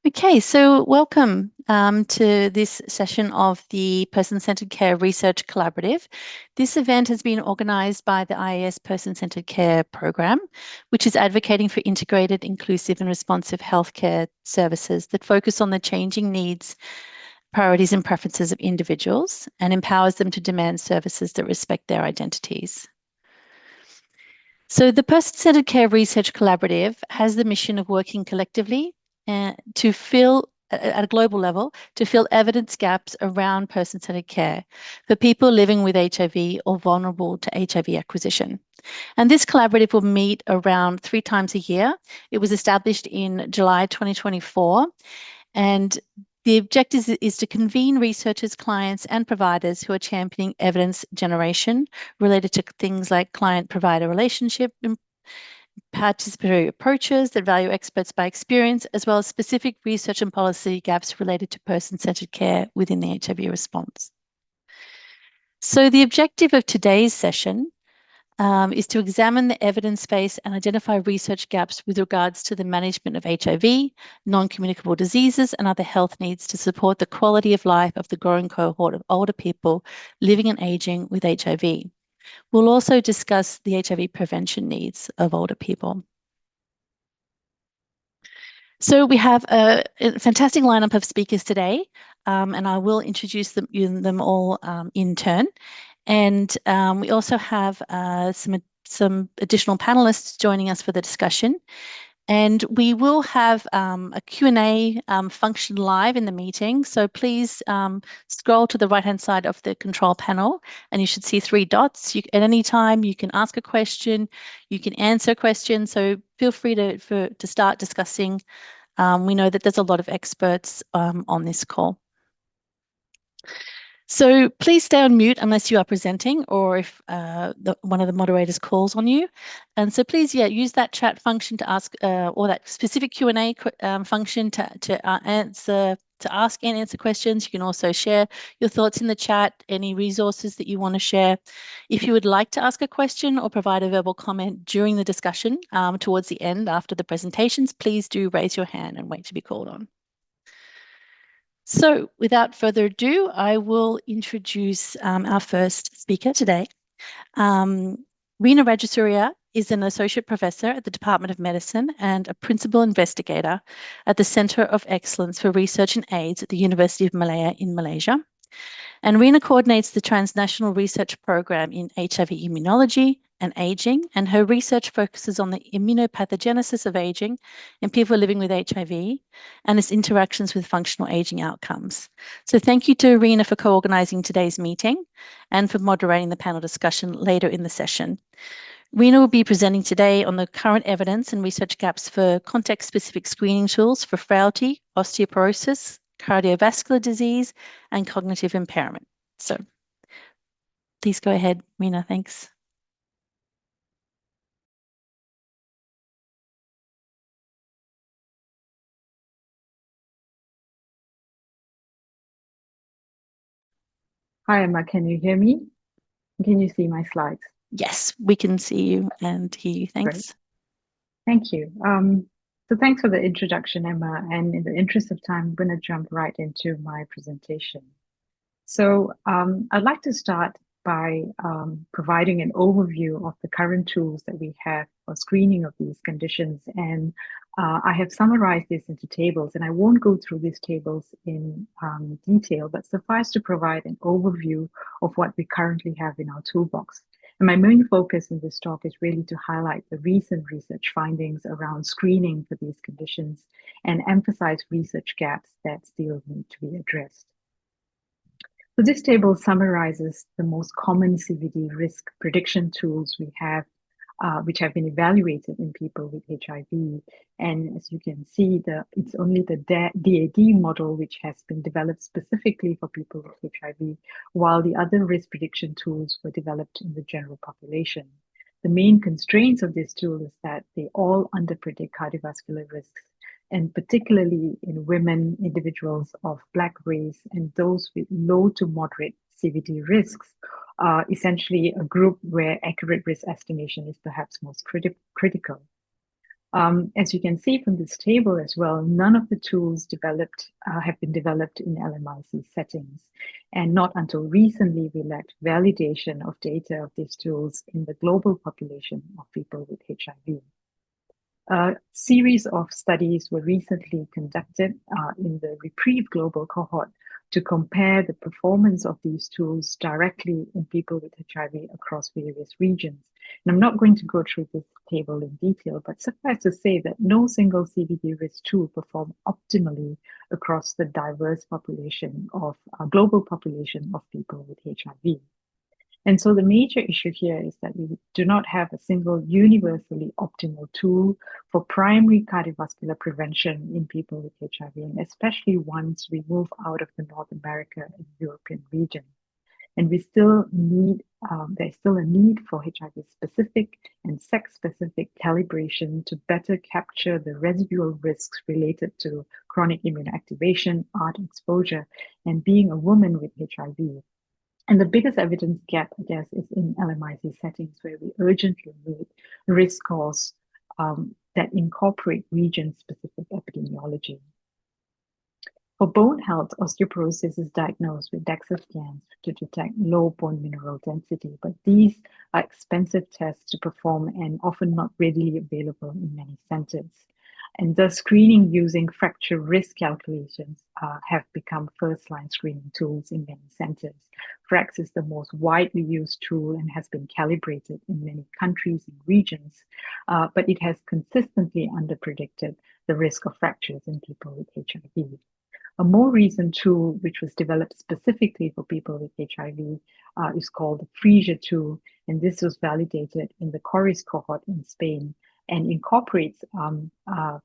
Okay, so welcome to this session of the Person-Centred Care Research Collaborative. This event has been organised by the IAS Person-Centred Care program, which is advocating for integrated, inclusive and responsive healthcare services that focus on the changing needs, priorities and preferences of individuals and empowers them to demand services that respect their identities. So the Person-Centred Care Research Collaborative has the mission of working collectively to fill, at a global level, to fill evidence gaps around person-centered care for people living with HIV or vulnerable to HIV acquisition. And this collaborative will meet around 3 times a year. It was established in July 2024, and the objective is to convene researchers, clients, and providers who are championing evidence generation related to things like client-provider relationship and participatory approaches that value experts by experience, as well as specific research and policy gaps related to person-centered care within the HIV response. So the objective of today's session is to examine the evidence base and identify research gaps with regards to the management of HIV, non-communicable diseases, and other health needs to support the quality of life of the growing cohort of older people living and aging with HIV. We'll also discuss the HIV prevention needs of older people. So we have a fantastic lineup of speakers today, and I will introduce them all in turn. And we also have some additional panelists joining us for the discussion. And we will have a Q&A function live in the meeting. So please scroll to the right-hand side of the control panel, and you should see 3 dots. At any time, you can ask a question, you can answer a question. So feel free to start discussing. We know that there's a lot of experts on this call. So please stay on mute unless you are presenting or if one of the moderators calls on you. And so please, use that chat function to ask or that specific Q&A function to ask and answer questions. You can also share your thoughts in the chat, any resources that you want to share. If you would like to ask a question or provide a verbal comment during the discussion towards the end after the presentations, please do raise your hand and wait to be called on. So without further ado, I will introduce our first speaker today. Reena Rajasuria is an associate professor at the Department of Medicine and a principal investigator at the Centre of Excellence for Research in AIDS at the University of Malaya in Malaysia. And Reena coordinates the transnational research program in HIV immunology and aging, and her research focuses on the immunopathogenesis of aging in people living with HIV and its interactions with functional aging outcomes. So thank you to Reena for co-organising today's meeting and for moderating the panel discussion later in the session. Reena will be presenting today on the current evidence and research gaps for context-specific screening tools for frailty, osteoporosis, cardiovascular disease, and cognitive impairment. So please go ahead, Reena, thanks. Hi, Emma, can you hear me? Can you see my slides? Yes, we can see you and hear you. Thanks. Great. Thank you. So thanks for the introduction, Emma. And in the interest of time, I'm going to jump right into my presentation. So I'd like to start by providing an overview of the current tools that we have for screening of these conditions. And I have summarized this into tables, and I won't go through these tables in detail, but suffice to provide an overview of what we currently have in our toolbox. And my main focus in this talk is really to highlight the recent research findings around screening for these conditions and emphasize research gaps that still need to be addressed. So this table summarizes the most common CVD risk prediction tools we have, which have been evaluated in people with HIV. And as you can see, it's only the DAD model which has been developed specifically for people with HIV, while the other risk prediction tools were developed in the general population. The main constraints of this tool is that they all underpredict cardiovascular risks, and particularly in women, individuals of Black race, and those with low to moderate CVD risks, essentially a group where accurate risk estimation is perhaps most critical. As you can see from this table as well, none of the tools developed have been developed in LMIC settings. And not until recently we lacked validation of data of these tools in the global population of people with HIV. A series of studies were recently conducted in the Reprieve Global cohort to compare the performance of these tools directly in people with HIV across various regions. And I'm not going to go through this table in detail, but suffice to say that no single CBD risk tool performed optimally across the diverse population of global population of people with HIV. And so the major issue here is that we do not have a single universally optimal tool for primary cardiovascular prevention in people with HIV, and especially once we move out of the North America and European region. And we still need, there's still a need for HIV specific and sex specific calibration to better capture the residual risks related to chronic immune activation, ART exposure, and being a woman with HIV. And the biggest evidence gap, I guess, is in LMIC settings where we urgently need risk scores that incorporate region-specific epidemiology. For bone health, osteoporosis is diagnosed with DEXA scans to detect low bone mineral density, but these are expensive tests to perform and often not readily available in many centers. And thus, screening using fracture risk calculations have become first-line screening tools in many centers. FRAX is the most widely used tool and has been calibrated in many countries and regions, but it has consistently underpredicted the risk of fractures in people with HIV. A more recent tool, which was developed specifically for people with HIV, is called the Freesia tool, and this was validated in the CORIS cohort in Spain and incorporates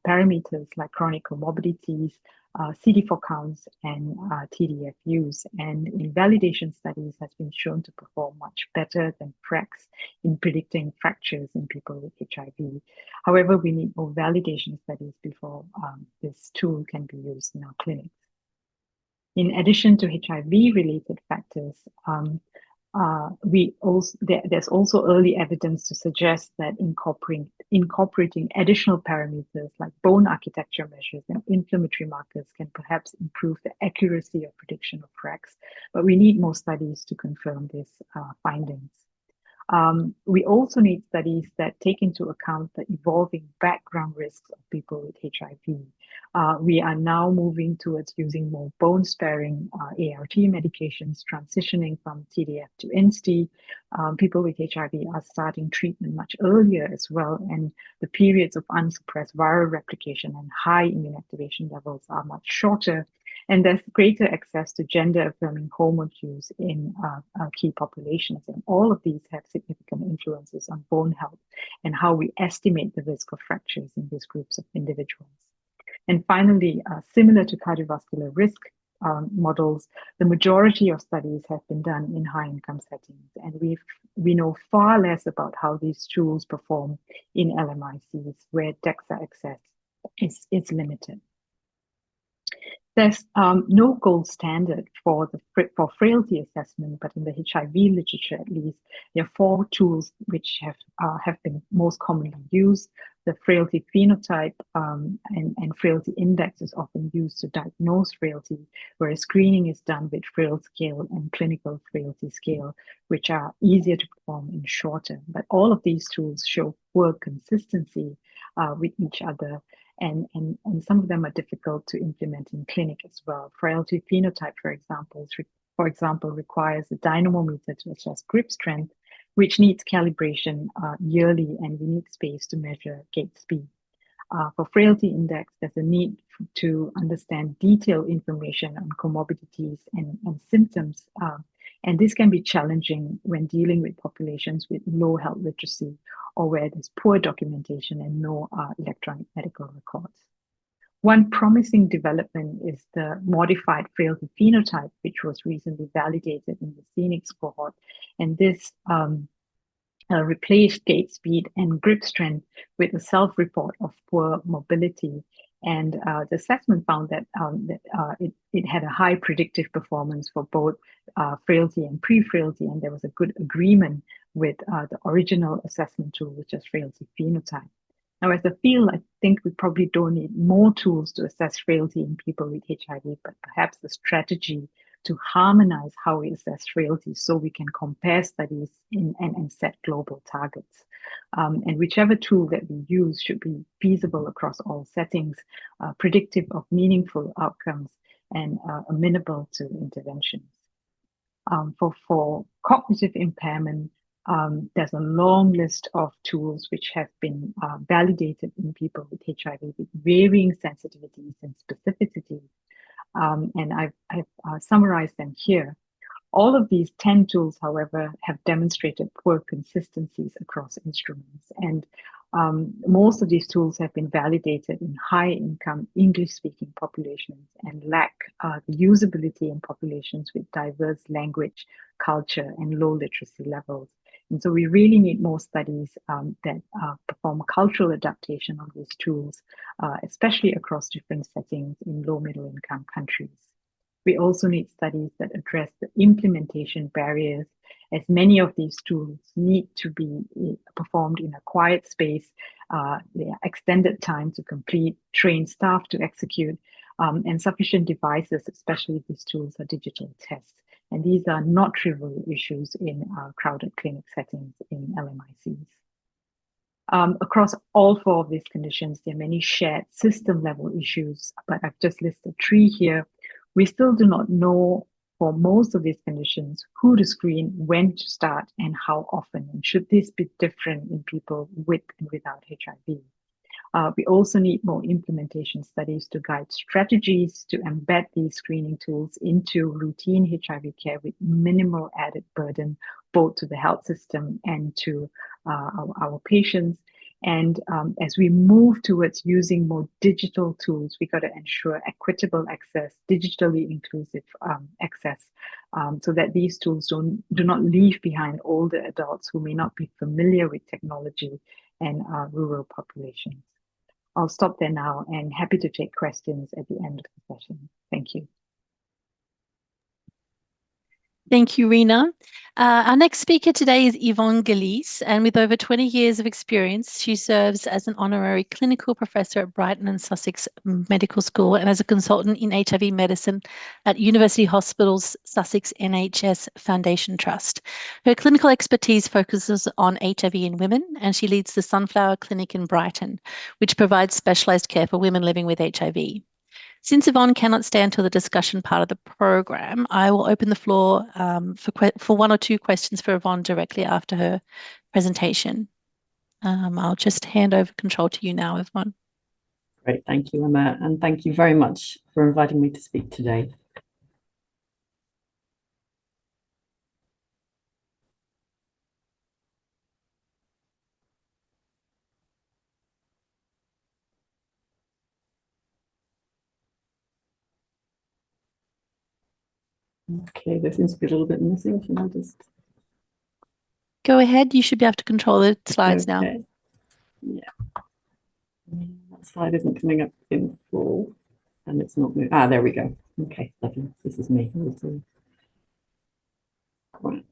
parameters like chronic comorbidities, CD4 counts, and TDF use. And in validation studies has been shown to perform much better than FRAX in predicting fractures in people with HIV. However, we need more validation studies before this tool can be used in our clinics. In addition to HIV-related factors, there's also early evidence to suggest that incorporating additional parameters like bone architecture measures and inflammatory markers can perhaps improve the accuracy of prediction of FRAX, but we need more studies to confirm these findings. We also need studies that take into account the evolving background risks of people with HIV. We are now moving towards using more bone-sparing ART medications, transitioning from TDF to INSTI. People with HIV are starting treatment much earlier as well, and the periods of unsuppressed viral replication and high immune activation levels are much shorter. And there's greater access to gender-affirming hormone use in key populations. And all of these have significant influences on bone health and how we estimate the risk of fractures in these groups of individuals. And finally, similar to cardiovascular risk models, the majority of studies have been done in high-income settings. And we know far less about how these tools perform in LMICs, where DEXA access is limited. There's no gold standard for frailty assessment, but in the HIV literature at least, there are 4 tools which have been most commonly used. The frailty phenotype and frailty index is often used to diagnose frailty, whereas screening is done with frail scale and clinical frailty scale, which are easier to perform and shorter. But all of these tools show poor consistency with each other. And some of them are difficult to implement in clinic as well. Frailty phenotype, for example, requires a dynamometer to assess grip strength, which needs calibration yearly, and we need space to measure gait speed. For frailty index, there's a need to understand detailed information on comorbidities and symptoms. And this can be challenging when dealing with populations with low health literacy or where there's poor documentation and no electronic medical records. One promising development is the modified frailty phenotype, which was recently validated in the Phoenix cohort. And this replaced gait speed and grip strength with a self-report of poor mobility. And the assessment found that, it had a high predictive performance for both frailty and pre-frailty, and there was a good agreement with the original assessment tool, which is frailty phenotype. Now, as a field, I think we probably don't need more tools to assess frailty in people with HIV, but perhaps the strategy to harmonize how we assess frailty so we can compare studies and set global targets. And whichever tool that we use should be feasible across all settings, predictive of meaningful outcomes, and amenable to interventions. For cognitive impairment, there's a long list of tools which have been validated in people with HIV with varying sensitivities and specificities. And I've summarized them here. All of these 10 tools, however, have demonstrated poor consistencies across instruments. And most of these tools have been validated in high-income English-speaking populations and lack the usability in populations with diverse language, culture, and low literacy levels. And so we really need more studies that perform cultural adaptation of these tools, especially across different settings in low-middle income countries. We also need studies that address the implementation barriers, as many of these tools need to be performed in a quiet space, extended time to complete, trained staff to execute, and sufficient devices, especially if these tools are digital tests. And these are not trivial issues in crowded clinic settings in LMICs. Across all four of these conditions, there are many shared system-level issues, but I've just listed 3 here. We still do not know for most of these conditions who to screen, when to start, and how often. And should this be different in people with and without HIV? We also need more implementation studies to guide strategies to embed these screening tools into routine HIV care with minimal added burden, both to the health system and to our patients. And as we move towards using more digital tools, we got to ensure equitable access, digitally inclusive access, so that these tools do not leave behind older adults who may not be familiar with technology and rural populations. I'll stop there now and happy to take questions at the end of the session. Thank you. Thank you, Rena. Our next speaker today is Yvonne Galice, and with over 20 years of experience, she serves as an honorary clinical professor at Brighton and Sussex Medical School and as a consultant in HIV medicine at University Hospitals Sussex NHS Foundation Trust. Her clinical expertise focuses on HIV in women, and she leads the Sunflower Clinic in Brighton, which provides specialised care for women living with HIV. Since Yvonne cannot stay until the discussion part of the program, I will open the floor for 1 or 2 questions for Yvonne directly after her presentation. I'll just hand over control to you now, Yvonne. Great, thank you, Emma, and thank you very much for inviting me to speak today. Okay, there seems to be a little bit missing. Can I just go ahead? You should be able to control the slides now. Yeah, that slide isn't coming up in full, and it's not moving. Ah, there we go. Okay, lovely. This is me. Right.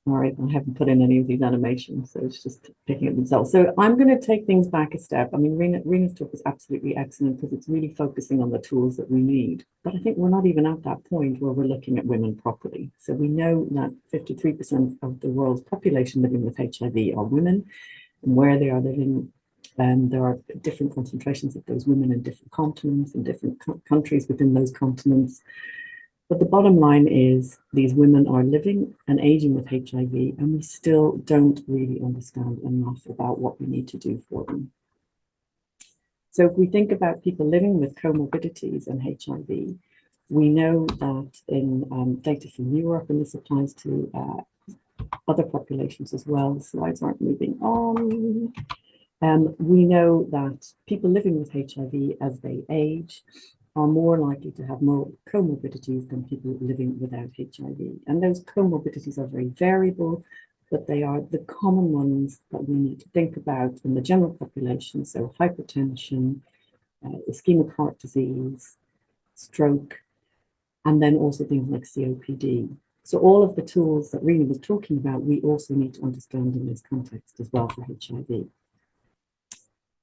Sorry, I haven't put in any of these animations, so it's just picking up themselves. So I'm going to take things back a step. I mean, Rena's talk was absolutely excellent because it's really focusing on the tools that we need. But I think we're not even at that point where we're looking at women properly. So we know that 53% of the world's population living with HIV are women, and where they are living, there are different concentrations of those women in different continents and different countries within those continents. But the bottom line is these women are living and aging with HIV, and we still don't really understand enough about what we need to do for them. So if we think about people living with comorbidities and HIV, we know that in data from Europe, and this applies to other populations as well, the slides aren't moving on. We know that people living with HIV as they age are more likely to have more comorbidities than people living without HIV. And those comorbidities are very variable, but they are the common ones that we need to think about in the general population. So hypertension, ischemic heart disease, stroke, and then also things like COPD. So all of the tools that Rena was talking about, we also need to understand in this context as well for HIV.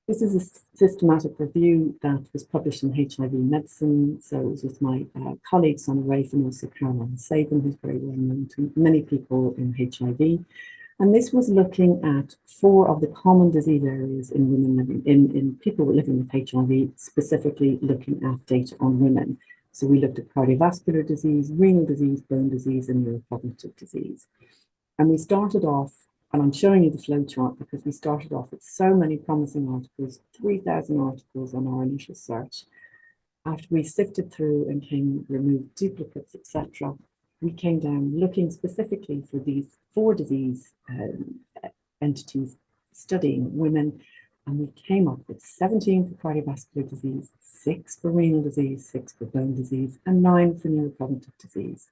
This is a systematic review that was published in HIV Medicine. So it was with my colleagues on Rafe and also Caroline Sabin, who's very well known to many people in HIV. And this was looking at 4 of the common disease areas in women living in people living with HIV, specifically looking at data on women. So we looked at cardiovascular disease, renal disease, bone disease, and neurocognitive disease. And we started off, and I'm showing you the flow chart because we started off with so many promising articles, 3,000 articles on our initial search. After we sifted through and removed duplicates, etc., we came down looking specifically for these 4 disease entities studying women, and we came up with 17 for cardiovascular disease, 6 for renal disease, 6 for bone disease, and 9 for neurocognitive disease,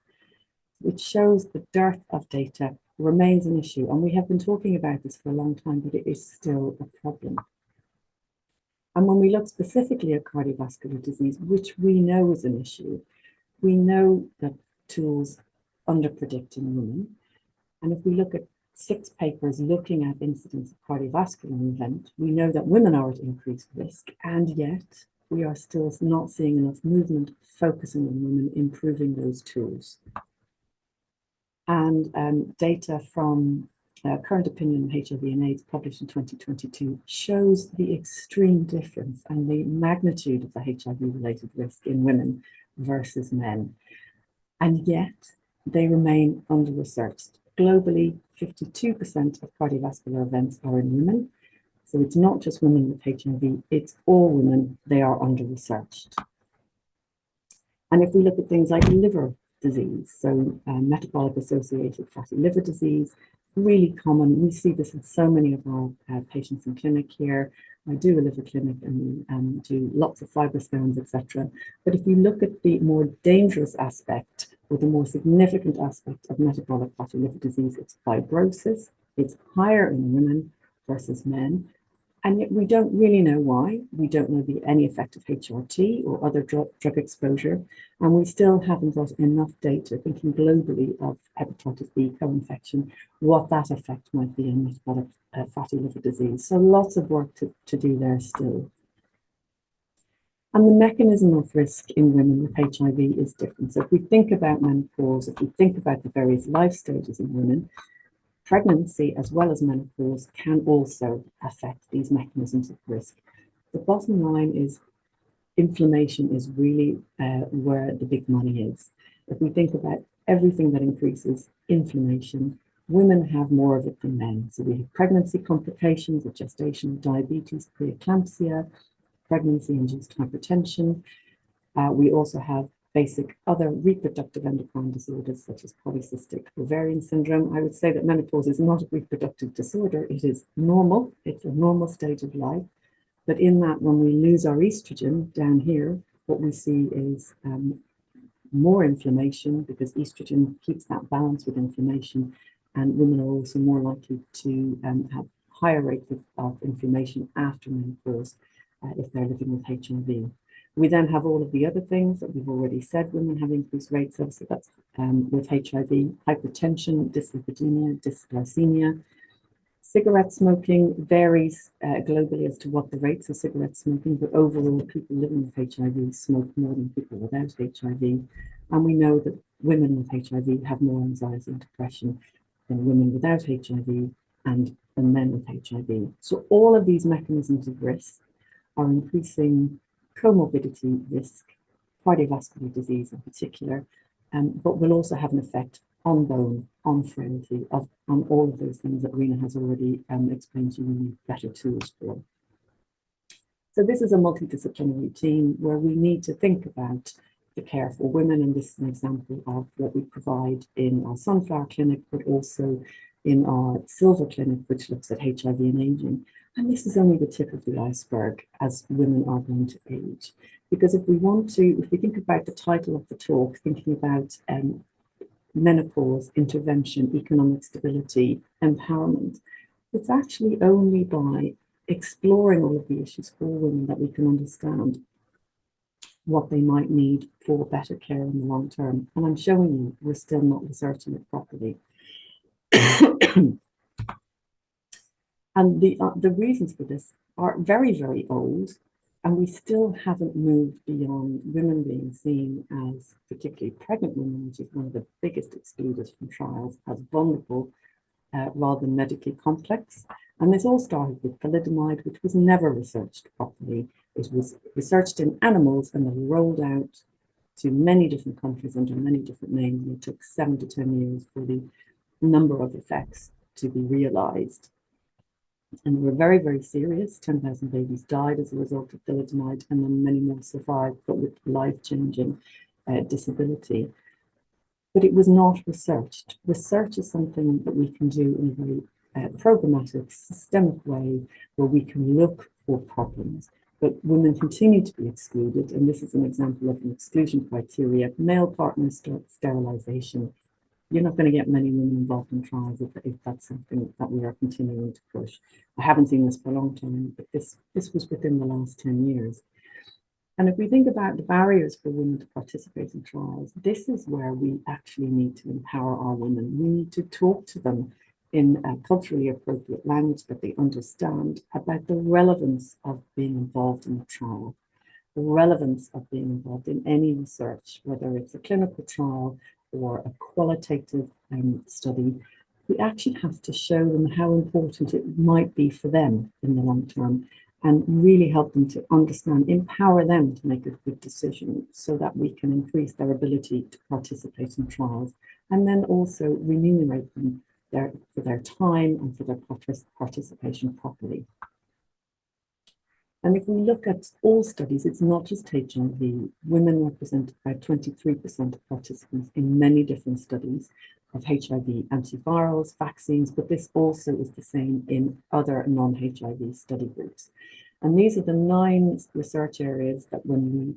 which shows the dearth of data remains an issue. And we have been talking about this for a long time, but it is still a problem. And when we look specifically at cardiovascular disease, which we know is an issue, we know that tools underpredict in women. And if we look at 6 papers looking at incidence of cardiovascular event, we know that women are at increased risk, and yet we are still not seeing enough movement focusing on women improving those tools. And data from Current Opinion on HIV and AIDS published in 2022 shows the extreme difference and the magnitude of the HIV-related risk in women versus men. And yet they remain under-researched. Globally, 52% of cardiovascular events are in women. So it's not just women with HIV, it's all women. They are under-researched. And if we look at things like liver disease, so metabolic associated fatty liver disease, really common. We see this in so many of our patients in clinic here. I do a liver clinic and we do lots of fiber scans, etc. But if you look at the more dangerous aspect or the more significant aspect of metabolic fatty liver disease, it's fibrosis. It's higher in women versus men. And yet we don't really know why. We don't know any effect of HRT or other drug exposure. And we still haven't got enough data, thinking globally of hepatitis B co-infection, what that effect might be on metabolic fatty liver disease. So lots of work to do there still. And the mechanism of risk in women with HIV is different. So if we think about menopause, if we think about the various life stages in women, pregnancy as well as menopause can also affect these mechanisms of risk. The bottom line is inflammation is really where the big money is. If we think about everything that increases inflammation, women have more of it than men. So we have pregnancy complications of gestational diabetes, preeclampsia, pregnancy-induced hypertension. We also have basic other reproductive endocrine disorders such as polycystic ovarian syndrome. I would say that menopause is not a reproductive disorder. It is normal. It's a normal stage of life. But in that, when we lose our estrogen down here, what we see is more inflammation because estrogen keeps that balance with inflammation. And women are also more likely to have higher rates of inflammation after menopause if they're living with HIV. We then have all of the other things that we've already said women have increased rates of, so that's with HIV, hypertension, dyslipidemia, dysglycemia. Cigarette smoking varies globally as to what the rates of cigarette smoking, but overall people living with HIV smoke more than people without HIV. And we know that women with HIV have more anxiety and depression than women without HIV and than men with HIV. So all of these mechanisms of risk are increasing comorbidity risk, cardiovascular disease in particular, but will also have an effect on bone, on frailty, on all of those things that Rena has already explained to you we need better tools for. So this is a multidisciplinary team where we need to think about the care for women, and this is an example of what we provide in our Sunflower Clinic, but also in our Silver Clinic, which looks at HIV and aging. And this is only the tip of the iceberg as women are going to age. Because if we think about the title of the talk, thinking about menopause, intervention, economic stability, empowerment, it's actually only by exploring all of the issues for women that we can understand what they might need for better care in the long term. And I'm showing you we're still not researching it properly. And the reasons for this are very, very old, and we still haven't moved beyond women being seen as, particularly pregnant women, which is one of the biggest excluded from trials, as vulnerable rather than medically complex. And this all started with thalidomide, which was never researched properly. It was researched in animals and then rolled out to many different countries under many different names. And it took 7 to 10 years for the number of effects to be realized. And they were very, very serious. 10,000 babies died as a result of thalidomide, and then many more survived, but with life-changing disability. But it was not researched. Research is something that we can do in a very programmatic, systemic way, where we can look for problems. But women continue to be excluded, and this is an example of an exclusion criteria: male partner sterilization. You're not going to get many women involved in trials if that's something that we are continuing to push. I haven't seen this for a long time, but this was within the last 10 years. And if we think about the barriers for women to participate in trials, this is where we actually need to empower our women. We need to talk to them in a culturally appropriate language that they understand about the relevance of being involved in a trial, the relevance of being involved in any research, whether it's a clinical trial or a qualitative study. We actually have to show them how important it might be for them in the long term, and really help them to understand, empower them to make a good decision so that we can increase their ability to participate in trials, and then also remunerate them for their time and for their participation properly. And if we look at all studies, it's not just HIV. Women represent about 23% of participants in many different studies of HIV antivirals, vaccines, but this also is the same in other non-HIV study groups. And these are the 9 research areas that when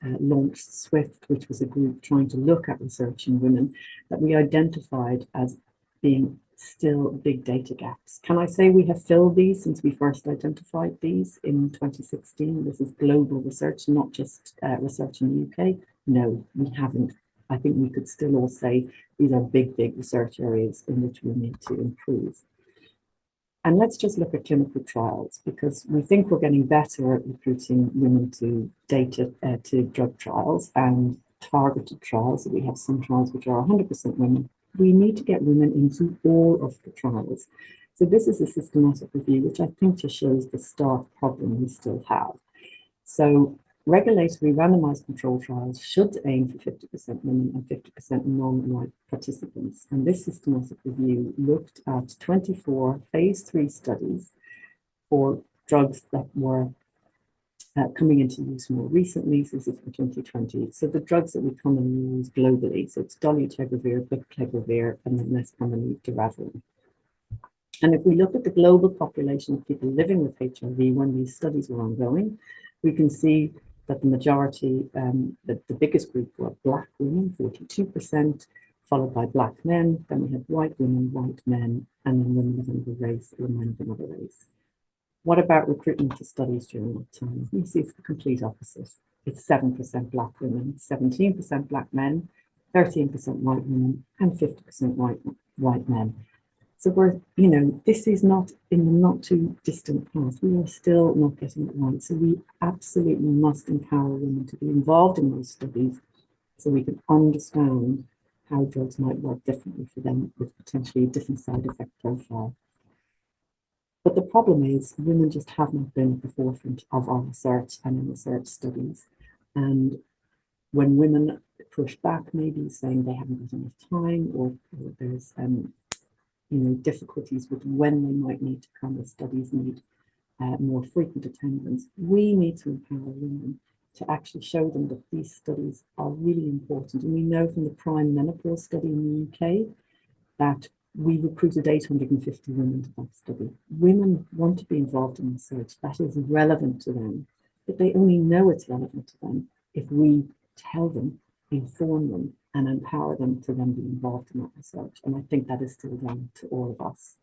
I launched SWIFT, which was a group trying to look at research in women, that we identified as being still big data gaps. Can I say we have filled these since we first identified these in 2016? This is global research, not just research in the UK. No, we haven't. I think we could still all say these are big, big research areas in which we need to improve. And let's just look at clinical trials, because we think we're getting better at recruiting women to to drug trials and targeted trials. So we have some trials which are 100% women. We need to get women into all of the trials. So this is a systematic review, which I think just shows the stark problem we still have. So regulatory randomized control trials should aim for 50% women and 50% non-white participants. And this systematic review looked at 24 phase 3 studies for drugs that were coming into use more recently. So this is from 2020. So the drugs that we commonly use globally, so it's dolutegravir, bictegravir, and then less commonly doravirine. And if we look at the global population of people living with HIV when these studies were ongoing, we can see that the majority, the biggest group were Black women, 42%, followed by Black men. Then we had white women, white men, and then women of another race or men of another race. What about recruitment to studies during that time? You see it's the complete opposite. It's 7% Black women, 17% Black men, 13% white women, and 50% white men. So we're, this is not in the not too distant past. We are still not getting it right. So we absolutely must empower women to be involved in those studies so we can understand how drugs might work differently for them with potentially a different side effect profile. But the problem is women just have not been at the forefront of our research and in research studies. And when women push back, maybe saying they haven't got enough time, or there's difficulties with when they might need to come, if studies need more frequent attendance, we need to empower women to actually show them that these studies are really important. And we know from the prime menopause study in the UK that we recruited 850 women to that study. Women want to be involved in research that is relevant to them, but they only know it's relevant to them if we tell them, inform them, and empower them to then be involved in that research. And I think that is still down to all of us.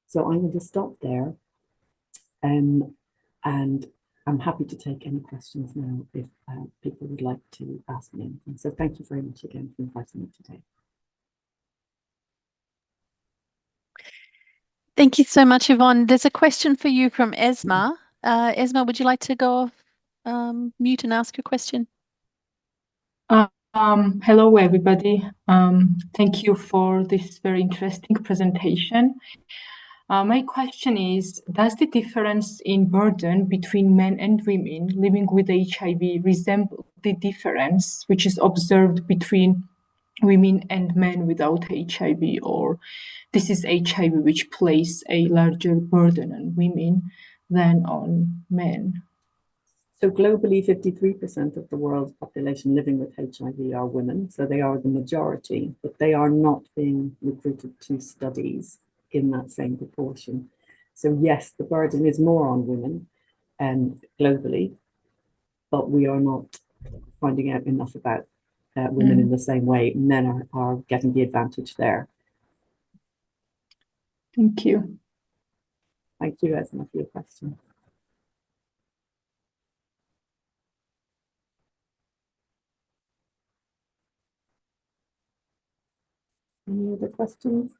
So I'm going to stop there. And I'm happy to take any questions now if people would like to ask me anything. So thank you very much again for inviting me today. Thank you so much, Yvonne. There's a question for you from Esma. Esma, would you like to go off mute and ask your question? Hello, everybody. Thank you for this very interesting presentation. My question is, does the difference in burden between men and women living with HIV resemble the difference which is observed between women and men without HIV, or this is HIV which places a larger burden on women than on men? So globally, 53% of the world's population living with HIV are women, so they are the majority, but they are not being recruited to studies in that same proportion. So yes, the burden is more on women globally, but we are not finding out enough about women in the same way. Men are getting the advantage there. Thank you. Thank you, Esma, for your question. Any other questions?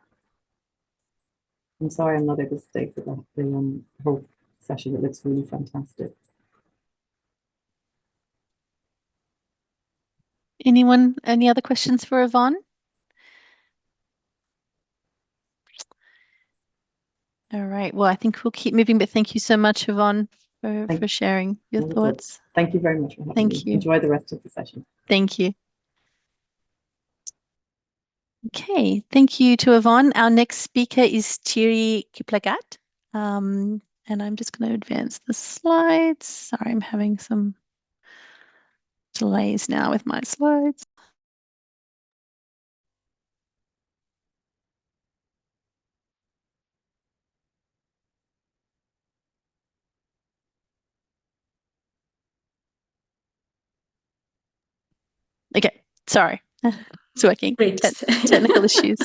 I'm sorry I'm not able to stay for the whole session. It looks really fantastic. Anyone, any other questions for Yvonne? All right. Well, I think we'll keep moving, but thank you so much, Yvonne, for sharing your thoughts. Thank you very much for having me. Thank you. Enjoy the rest of the session. Thank you. Okay, thank you to Yvonne. Our next speaker is Thierry Kiplagat. And I'm just going to advance the slides. Sorry, I'm having some delays now with my slides. Okay, sorry. It's working. Great. Technical issues.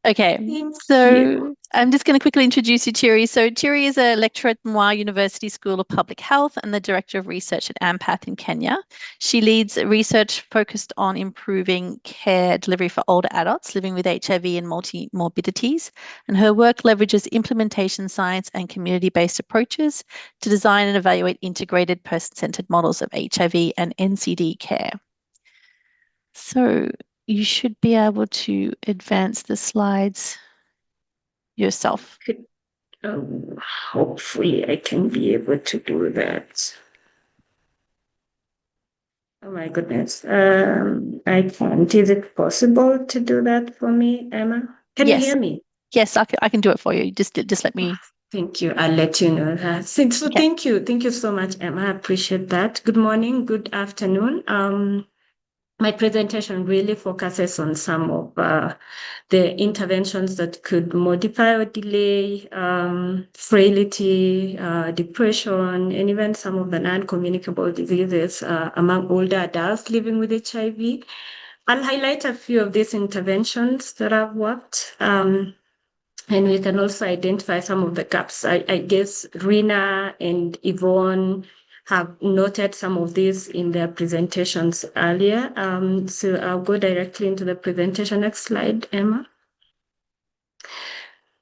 Okay, so I'm just going to quickly introduce you, Thierry. So Thierry is a lecturer at Moi University School of Public Health and the Director of Research at AMPATH in Kenya. She leads research focused on improving care delivery for older adults living with HIV and multi-morbidities, and her work leverages implementation science and community-based approaches to design and evaluate integrated person-centered models of HIV and NCD care. So you should be able to advance the slides yourself. Hopefully I can be able to do that. Oh my goodness. I can't. Is it possible to do that for me, Emma? Can you hear me? Yes, I can do it for you. Just let me. Thank you. I'll let you know that. So Okay. Thank you. Thank you so much, Emma. I appreciate that. Good morning. Good afternoon. My presentation really focuses on some of the interventions that could modify or delay frailty, depression, and even some of the non-communicable diseases among older adults living with HIV. I'll highlight a few of these interventions that I've worked, and we can also identify some of the gaps. I guess Rina and Yvonne have noted some of these in their presentations earlier. So I'll go directly into the presentation. Next slide, Emma.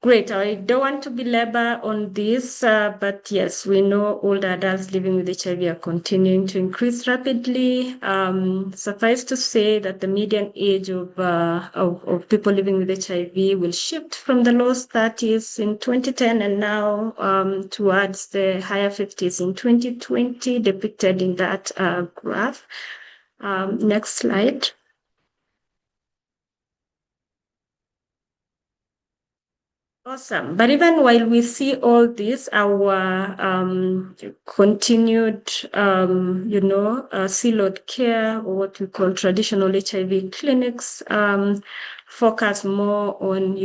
Great. I don't want to belabor on this, but yes, we know older adults living with HIV are continuing to increase rapidly. Suffice to say that the median age of people living with HIV will shift from the low 30s in 2010 and now towards the higher 50s in 2020, depicted in that graph. Next slide. Awesome. But even while we see all this, our continued, siloed care, or what we call traditional HIV clinics, focus more on,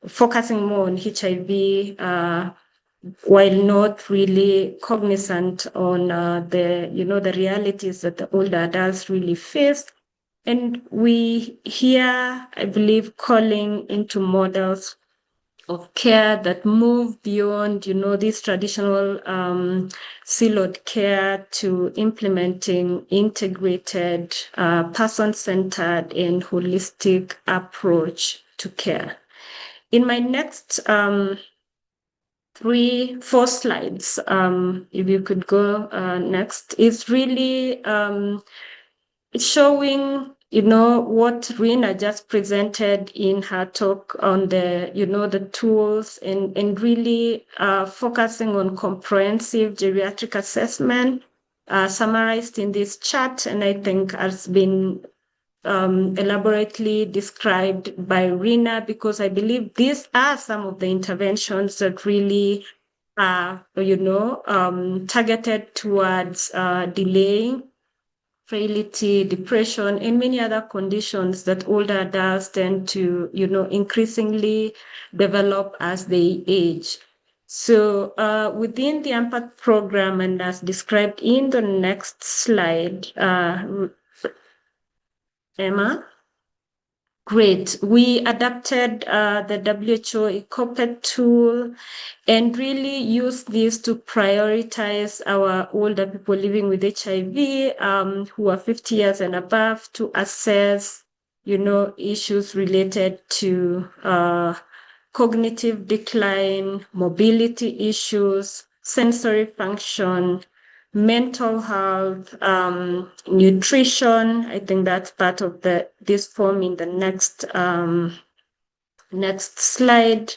focusing more on HIV, while not really cognizant on the realities that the older adults really face. And we here, I believe, calling into models of care that move beyond, this traditional siloed care to implementing integrated, person-centered and holistic approach to care. In my next 4 slides, if you could go next, is really showing, what Rina just presented in her talk on the, the tools and really focusing on comprehensive geriatric assessment, summarized in this chart, and I think has been elaborately described by Rina, because I believe these are some of the interventions that really are, targeted towards delaying frailty, depression, and many other conditions that older adults tend to, increasingly develop as they age. So within the EMPATH program, and as described in the next slide, Emma. Great. We adapted the WHO ECOPET tool and really used this to prioritize our older people living with HIV who are 50 years and above, to assess, issues related to cognitive decline, mobility issues, sensory function, mental health, nutrition. I think that's part of this form in the next slide.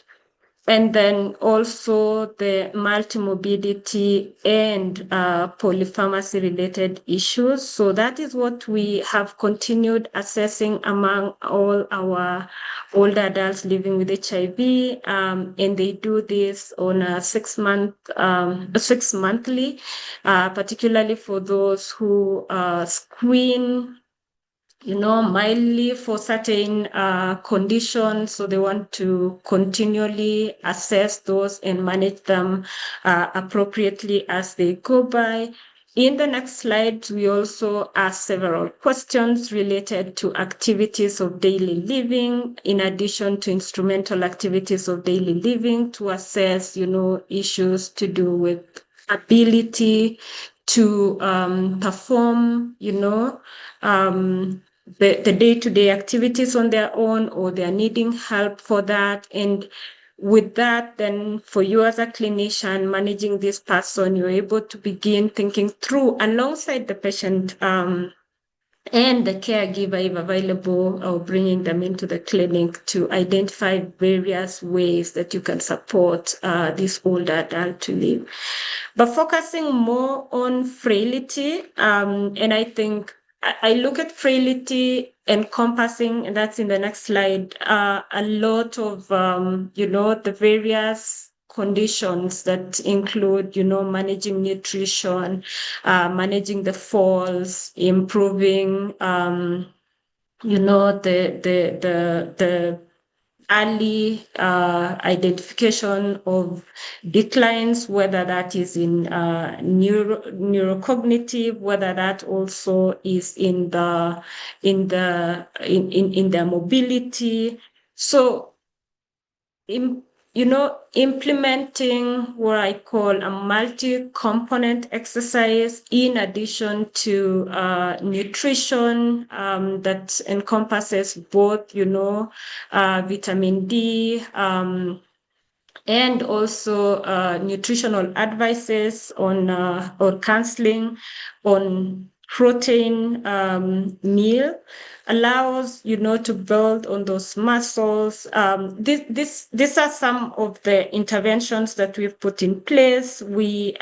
And then also the multimorbidity and polypharmacy related issues. So that is what we have continued assessing among all our older adults living with HIV. And they do this on a 6-monthly, particularly for those who screen mildly for certain conditions. So they want to continually assess those and manage them appropriately as they go by. In the next slide, we also ask several questions related to activities of daily living, in addition to instrumental activities of daily living, to assess, issues to do with ability to perform, the day-to-day activities on their own, or they're needing help for that. And with that, then for you as a clinician managing this person, you're able to begin thinking through, alongside the patient and the caregiver, if available, or bringing them into the clinic, to identify various ways that you can support this older adult to live. But focusing more on frailty, and I think I look at frailty encompassing, and that's in the next slide, a lot of, the various conditions that include, managing nutrition, managing the falls, improving, the early identification of declines, whether that is in neurocognitive, whether that also is in their mobility. So, implementing what I call a multi-component exercise, in addition to nutrition that encompasses both, vitamin D, and also nutritional advices on or counseling on protein meal, allows to build on those muscles. These are some of the interventions that we've put in place. We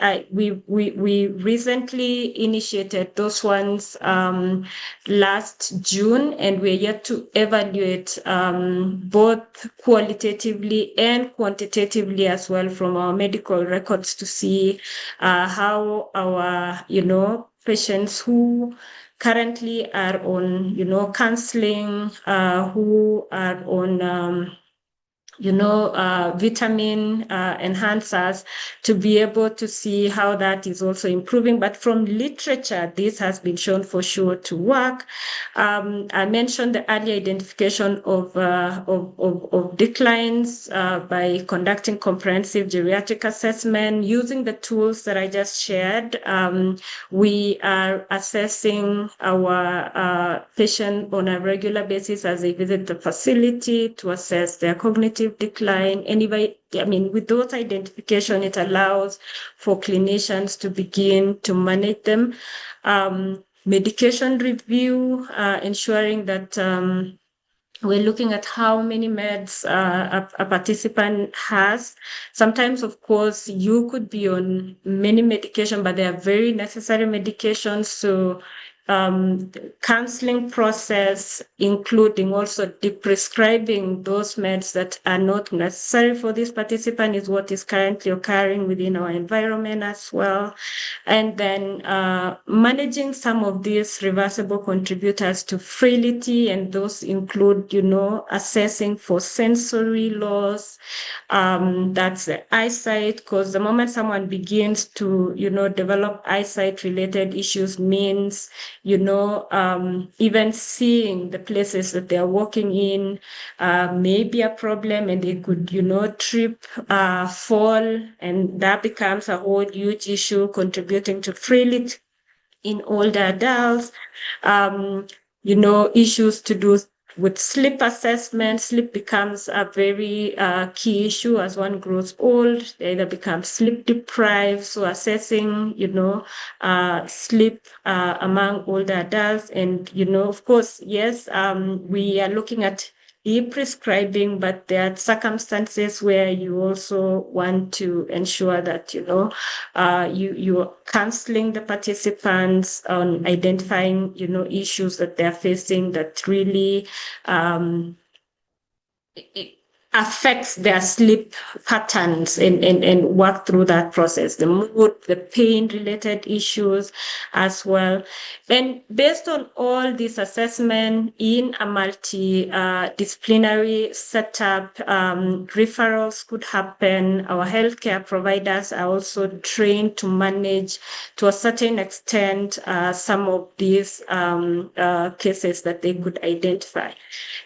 recently initiated those ones last June, and we're yet to evaluate both qualitatively and quantitatively as well from our medical records, to see how our patients who currently are on counseling, who are on vitamin enhancers, to be able to see how that is also improving. But from literature, this has been shown for sure to work. I mentioned the early identification of declines by conducting comprehensive geriatric assessment using the tools that I just shared. We are assessing our patient on a regular basis as they visit the facility, to assess their cognitive cognitive decline. And with those identification, it allows for clinicians to begin to manage them. Medication review, ensuring that we're looking at how many meds a participant has. Sometimes, of course, you could be on many medications, but they are very necessary medications. So counseling process, including also deprescribing those meds that are not necessary for this participant, is what is currently occurring within our environment as well. And then managing some of these reversible contributors to frailty, and those include, assessing for sensory loss. That's the eyesight, because the moment someone begins to, develop eyesight-related issues means, even seeing the places that they're walking in may be a problem, and they could, trip, fall, and that becomes a whole huge issue contributing to frailty in older adults. Issues to do with sleep assessment. Sleep becomes a very key issue as one grows old. They either become sleep deprived. So assessing, sleep among older adults. And, of course, yes, we are looking at prescribing, but there are circumstances where you also want to ensure that, you're counseling the participants on identifying, issues that they're facing that really affects their sleep patterns, and work through that process, the mood, the pain-related issues as well. And based on all this assessment in a multidisciplinary setup, referrals could happen. Our healthcare providers are also trained to manage, to a certain extent, some of these cases that they could identify.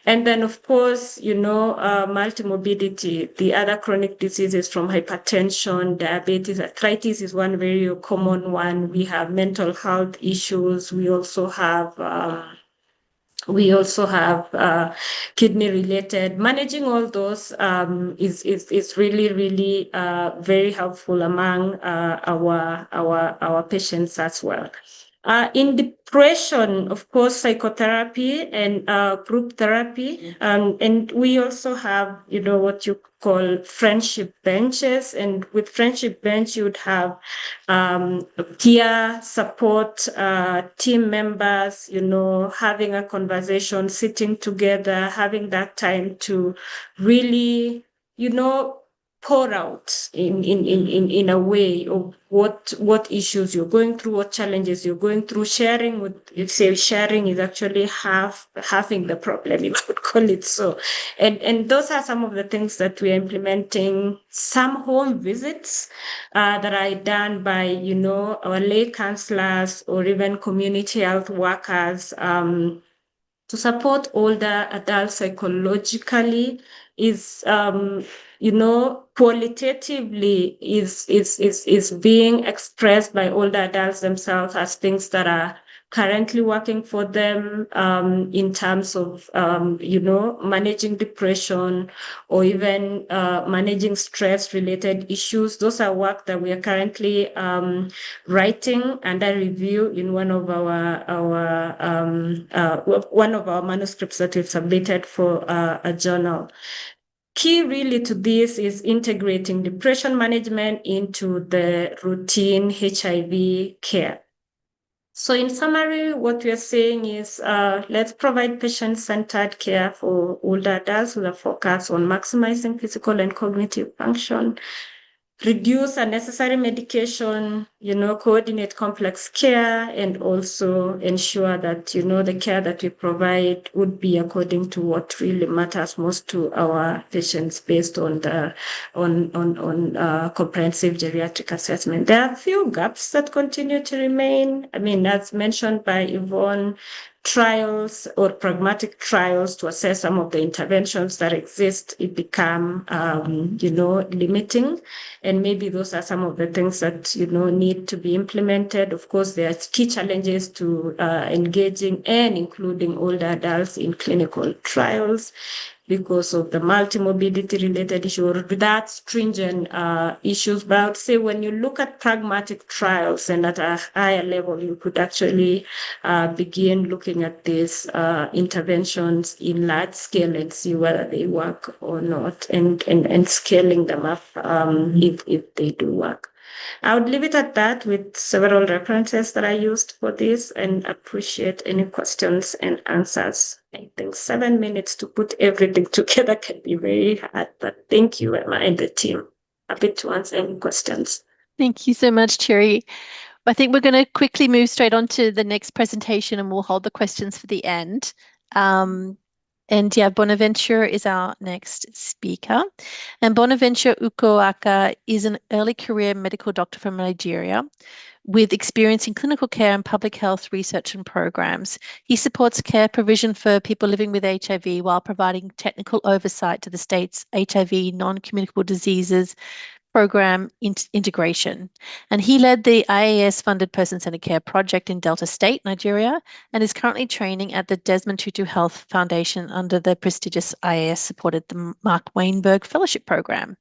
And then, of course, multimorbidity, the other chronic diseases from hypertension, diabetes, arthritis is one very common one. We have mental health issues. We also have kidney related. Managing all those is really, really very helpful among our patients as well. In depression, of course, psychotherapy and group therapy, and we also have, what you call friendship benches. And with friendship bench, you would have peer support, team members, having a conversation, sitting together, having that time to really, pour out in a way of what issues you're going through, what challenges you're going through. Sharing is actually halving the problem, you could call it so. And those are some of the things that we are implementing. Some home visits that are done by, our lay counselors or even community health workers to support older adults psychologically is, qualitatively is being expressed by older adults themselves as things that are currently working for them in terms of, managing depression or even managing stress-related issues. Those are work that we are currently writing under review in one of our manuscripts that we've submitted for a journal. Key really to this is integrating depression management into the routine HIV care. So in summary, what we are saying is let's provide patient-centered care for older adults with a focus on maximizing physical and cognitive function, reduce unnecessary medication, coordinate complex care, and also ensure that, the care that we provide would be according to what really matters most to our patients based on the comprehensive geriatric assessment. There are a few gaps that continue to remain. As mentioned by Yvonne, trials or pragmatic trials to assess some of the interventions that exist, it become, limiting. And maybe those are some of the things that, need to be implemented. Of course, there are key challenges to engaging and including older adults in clinical trials. because of the multimorbidity related issue or that stringent issues. But I would say when you look at pragmatic trials and at a higher level, you could actually begin looking at these interventions in large scale and see whether they work or not, and scaling them up if they do work. I would leave it at that with several references that I used for this, and appreciate any questions and answers. I think 7 minutes to put everything together can be very hard, but thank you, Emma and the team. Happy to answer any questions. Thank you so much, Cherry. I think we're going to quickly move straight on to the next presentation, and we'll hold the questions for the end. And yeah, Bonaventure is our next speaker. And Bonaventure Ukoaka is an early career medical doctor from Nigeria with experience in clinical care and public health research and programs. He supports care provision for people living with HIV while providing technical oversight to the state's HIV non-communicable diseases program integration. And he led the IAS-funded Person-Centred Care project in Delta State, Nigeria, and is currently training at the Desmond Tutu Health Foundation under the prestigious IAS-supported the Mark Wainberg Fellowship Program.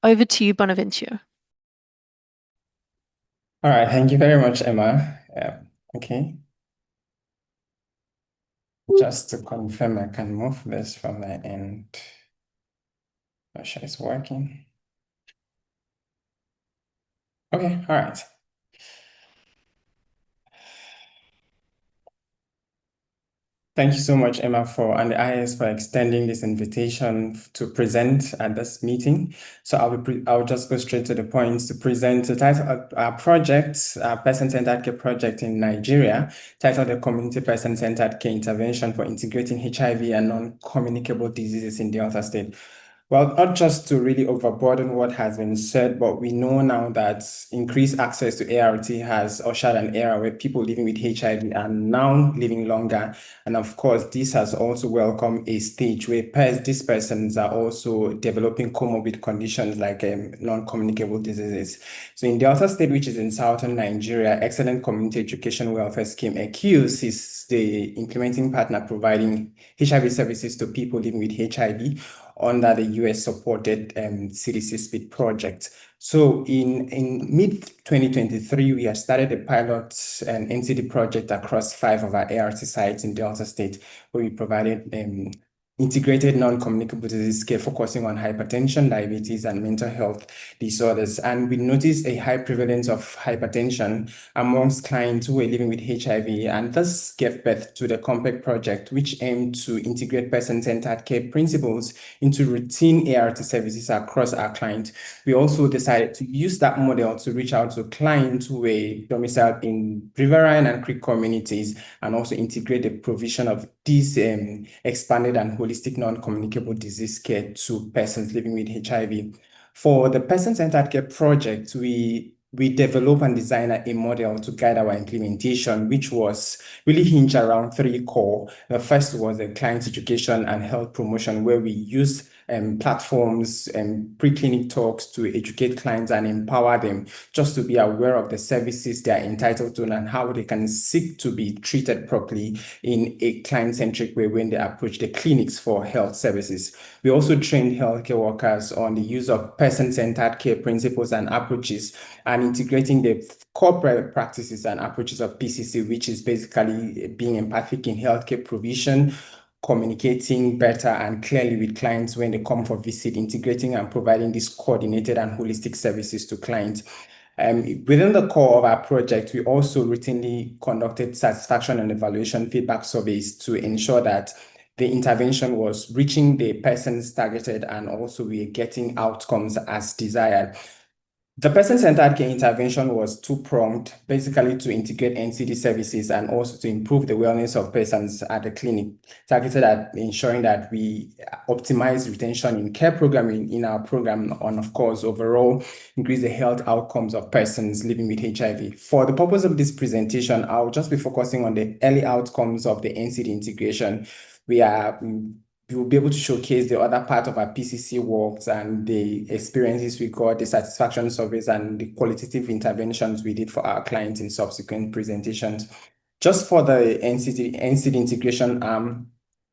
Over to you, Bonaventure. All right, thank you very much, Emma. Okay. Just to confirm, I can move this from the end. Not sure it's working. Okay, all right. Thank you so much, Emma, and the IAS for extending this invitation to present at this meeting. So I'll just go straight to the point to present the title of our project, our Person-Centred Care project in Nigeria, titled the Community Person-Centred Care Intervention for Integrating HIV and Non-Communicable Diseases in Delta State. Well, not just to really overburden what has been said, but we know now that increased access to ART has ushered an era where people living with HIV are now living longer. And of course, this has also welcomed a stage where these persons are also developing comorbid conditions like non-communicable diseases. So in Delta State, which is in southern Nigeria, Excellent Community Education Welfare Scheme, ECUS, is the implementing partner providing HIV services to people living with HIV under the US-supported CDC SPID project. So in mid-2023, we have started a pilot and NCD project across 5 of our ART sites in Delta State, where we provided integrated non-communicable disease care focusing on hypertension, diabetes, and mental health disorders. And we noticed a high prevalence of hypertension amongst clients who were living with HIV. And this gave birth to the COMPEC project, which aimed to integrate person-centered care principles into routine ART services across our clients. We also decided to use that model to reach out to clients who were domiciled in riverine and creek communities, and also integrate the provision of these expanded and holistic non-communicable disease care to persons living with HIV. For the Person-Centered Care project, we developed and designed a model to guide our implementation, which was really hinged around 3 core. The first was the client education and health promotion, where we used platforms and preclinic talks to educate clients and empower them just to be aware of the services they are entitled to and how they can seek to be treated properly in a client-centric way when they approach the clinics for health services. We also trained healthcare workers on the use of person-centered care principles and approaches, and integrating the corporate practices and approaches of PCC, which is basically being empathic in healthcare provision, communicating better and clearly with clients when they come for visit, integrating and providing these coordinated and holistic services to clients. Within the core of our project, we also routinely conducted satisfaction and evaluation feedback surveys to ensure that the intervention was reaching the persons targeted, and also we are getting outcomes as desired. The person-centered care intervention was 2-pronged, basically to integrate NCD services and also to improve the wellness of persons at the clinic, targeted at ensuring that we optimize retention in care programming in our program, and of course, overall, increase the health outcomes of persons living with HIV. For the purpose of this presentation, I'll just be focusing on the early outcomes of the NCD integration. We will be able to showcase the other part of our PCC works and the experiences we got, the satisfaction surveys, and the qualitative interventions we did for our clients in subsequent presentations. Just for the NCD integration,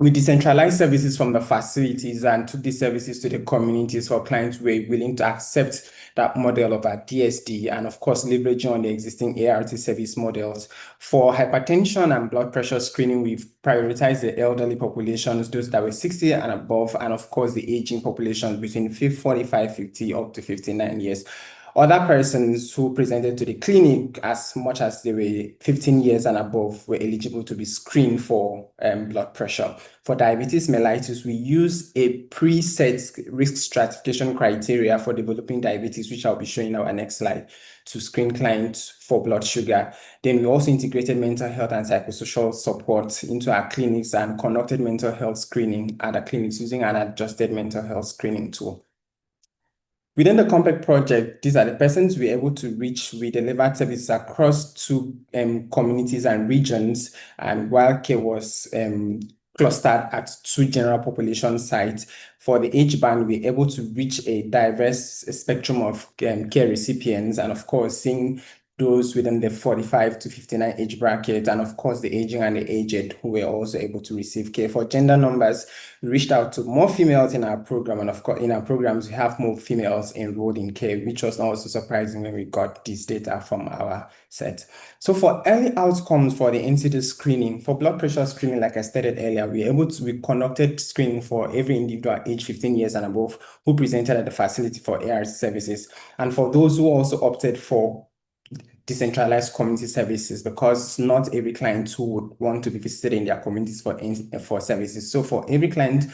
We decentralized services from the facilities and took these services to the communities for clients who were willing to accept that model of our DSD, and of course, leveraging on the existing ART service models. For hypertension and blood pressure screening, we've prioritized the elderly populations, those that were 60 and above, and of course, the aging populations between 45, 50 up to 59 years. Other persons who presented to the clinic as much as they were 15 years and above were eligible to be screened for blood pressure. For diabetes mellitus, we use a preset risk stratification criteria for developing diabetes, which I'll be showing in our next slide, to screen clients for blood sugar. Then we also integrated mental health and psychosocial support into our clinics and conducted mental health screening at our clinics using an adjusted mental health screening tool. Within the Compact project, these are the persons we're able to reach. We delivered services across 2 communities and regions, and while care was clustered at 2 general population sites. For the age band, we're able to reach a diverse spectrum of care recipients, and of course, seeing those within the 45 to 59 age bracket, and of course the aging and the aged who were also able to receive care. For gender numbers, we reached out to more females in our program, and of course in our programs we have more females enrolled in care, which was not also surprising when we got this data from our set. So for early outcomes for the NCD screening, for blood pressure screening, like I stated earlier, we conducted screening for every individual aged 15 years and above who presented at the facility for ART services, and for those who also opted for decentralized community services, because not every client who would want to be visited in their communities for services. So for every client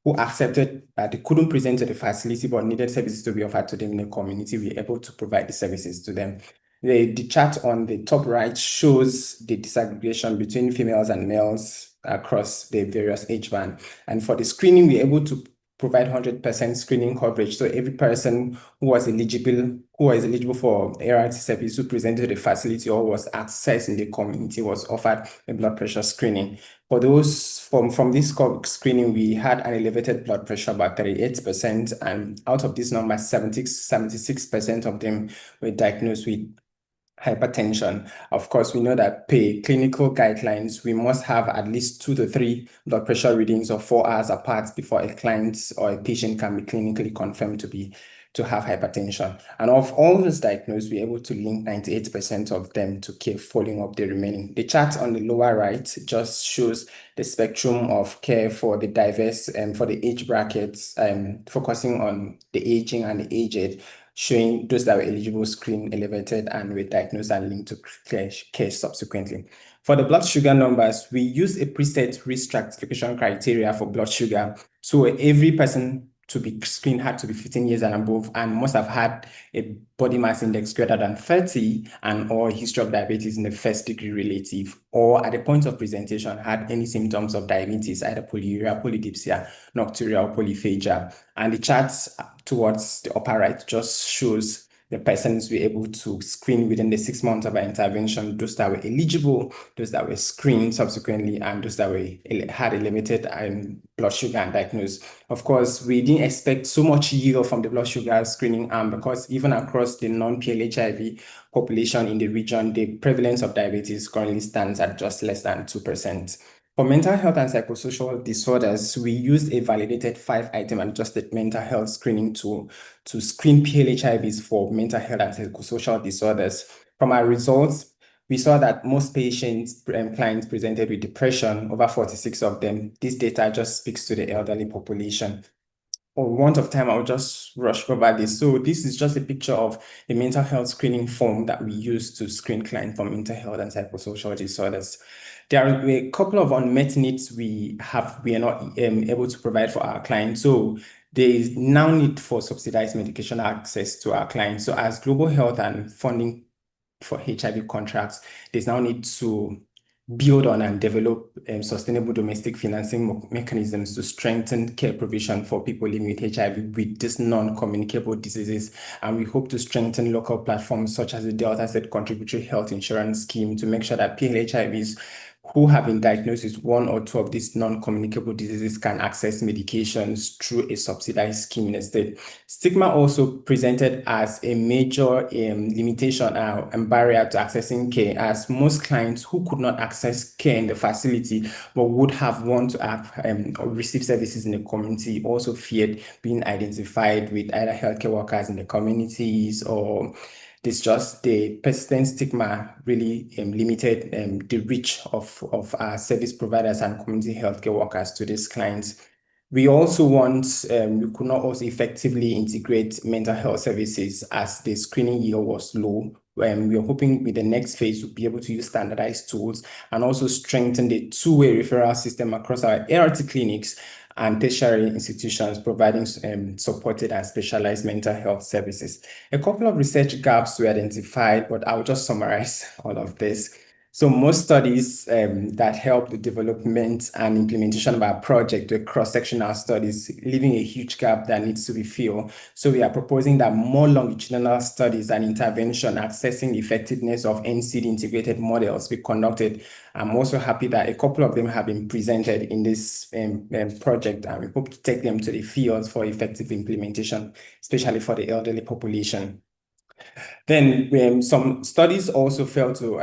who accepted that they couldn't present to the facility but needed services to be offered to them in the community, we're able to provide the services to them. The chart on the top right shows the disaggregation between females and males across the various age band. And for the screening, we're able to provide 100% screening coverage. So every person who was eligible for ART service who presented to the facility or was accessed in the community was offered a blood pressure screening. For those from this screening, we had an elevated blood pressure, about 38%, and out of this number, 76% of them were diagnosed with hypertension. Of course, we know that per clinical guidelines, we must have at least 2 to 3 blood pressure readings of 4 hours apart before a client or a patient can be clinically confirmed to have hypertension. And of all those diagnosed, we're able to link 98% of them to care, following up the remaining. The chart on the lower right just shows the spectrum of care for the diverse and for the age brackets, focusing on the aging and the aged, showing those that were eligible, screen elevated, and were diagnosed and linked to care subsequently. For the blood sugar numbers, we use a preset risk stratification criteria for blood sugar. So every person to be screened had to be 15 years and above and must have had a body mass index greater than 30 and or history of diabetes in the first degree relative, or at the point of presentation had any symptoms of diabetes, either polyuria, polydipsia, nocturia, or polyphagia. And the charts towards the upper right just shows the persons were able to screen within the 6 months of our intervention, those that were eligible, those that were screened subsequently, and those that had a limited blood sugar and diagnosed. Of course, we didn't expect so much yield from the blood sugar screening arm, because even across the non-PLHIV population in the region, the prevalence of diabetes currently stands at just less than 2%. For mental health and psychosocial disorders, we used a validated 5-item adjusted mental health screening tool to screen PLHIVs for mental health and psychosocial disorders. From our results, we saw that most patients and clients presented with depression, over 46 of them. This data just speaks to the elderly population. For want of time, I'll just rush over this. So this is just a picture of the mental health screening form that we use to screen clients for mental health and psychosocial disorders. There are a couple of unmet needs we are not able to provide for our clients. So there is now need for subsidized medication access to our clients. So as global health and funding for HIV contracts, there's now need to build on and develop sustainable domestic financing mechanisms to strengthen care provision for people living with HIV with these non-communicable diseases. And we hope to strengthen local platforms such as the Delta State Contributory Health Insurance Scheme to make sure that PLHIVs who have been diagnosed with one or two of these non-communicable diseases can access medications through a subsidized scheme in the state. Stigma also presented as a major limitation and barrier to accessing care, as most clients who could not access care in the facility but would have wanted to have or receive services in the community also feared being identified with either healthcare workers in the communities, or the persistent stigma really limited the reach of our service providers and community healthcare workers to these clients. We also we could not also effectively integrate mental health services as the screening yield was low. We are hoping with the next phase we'll be able to use standardized tools and also strengthen the two-way referral system across our ART clinics and tertiary institutions providing supported and specialized mental health services. A couple of research gaps were identified, but I'll just summarize all of this. So most studies that help the development and implementation of our project were cross-sectional studies, leaving a huge gap that needs to be filled. So we are proposing that more longitudinal studies and intervention assessing the effectiveness of NCD integrated models be conducted. I'm also happy that a couple of them have been presented in this project, and we hope to take them to the fields for effective implementation, especially for the elderly population. Then some studies also failed to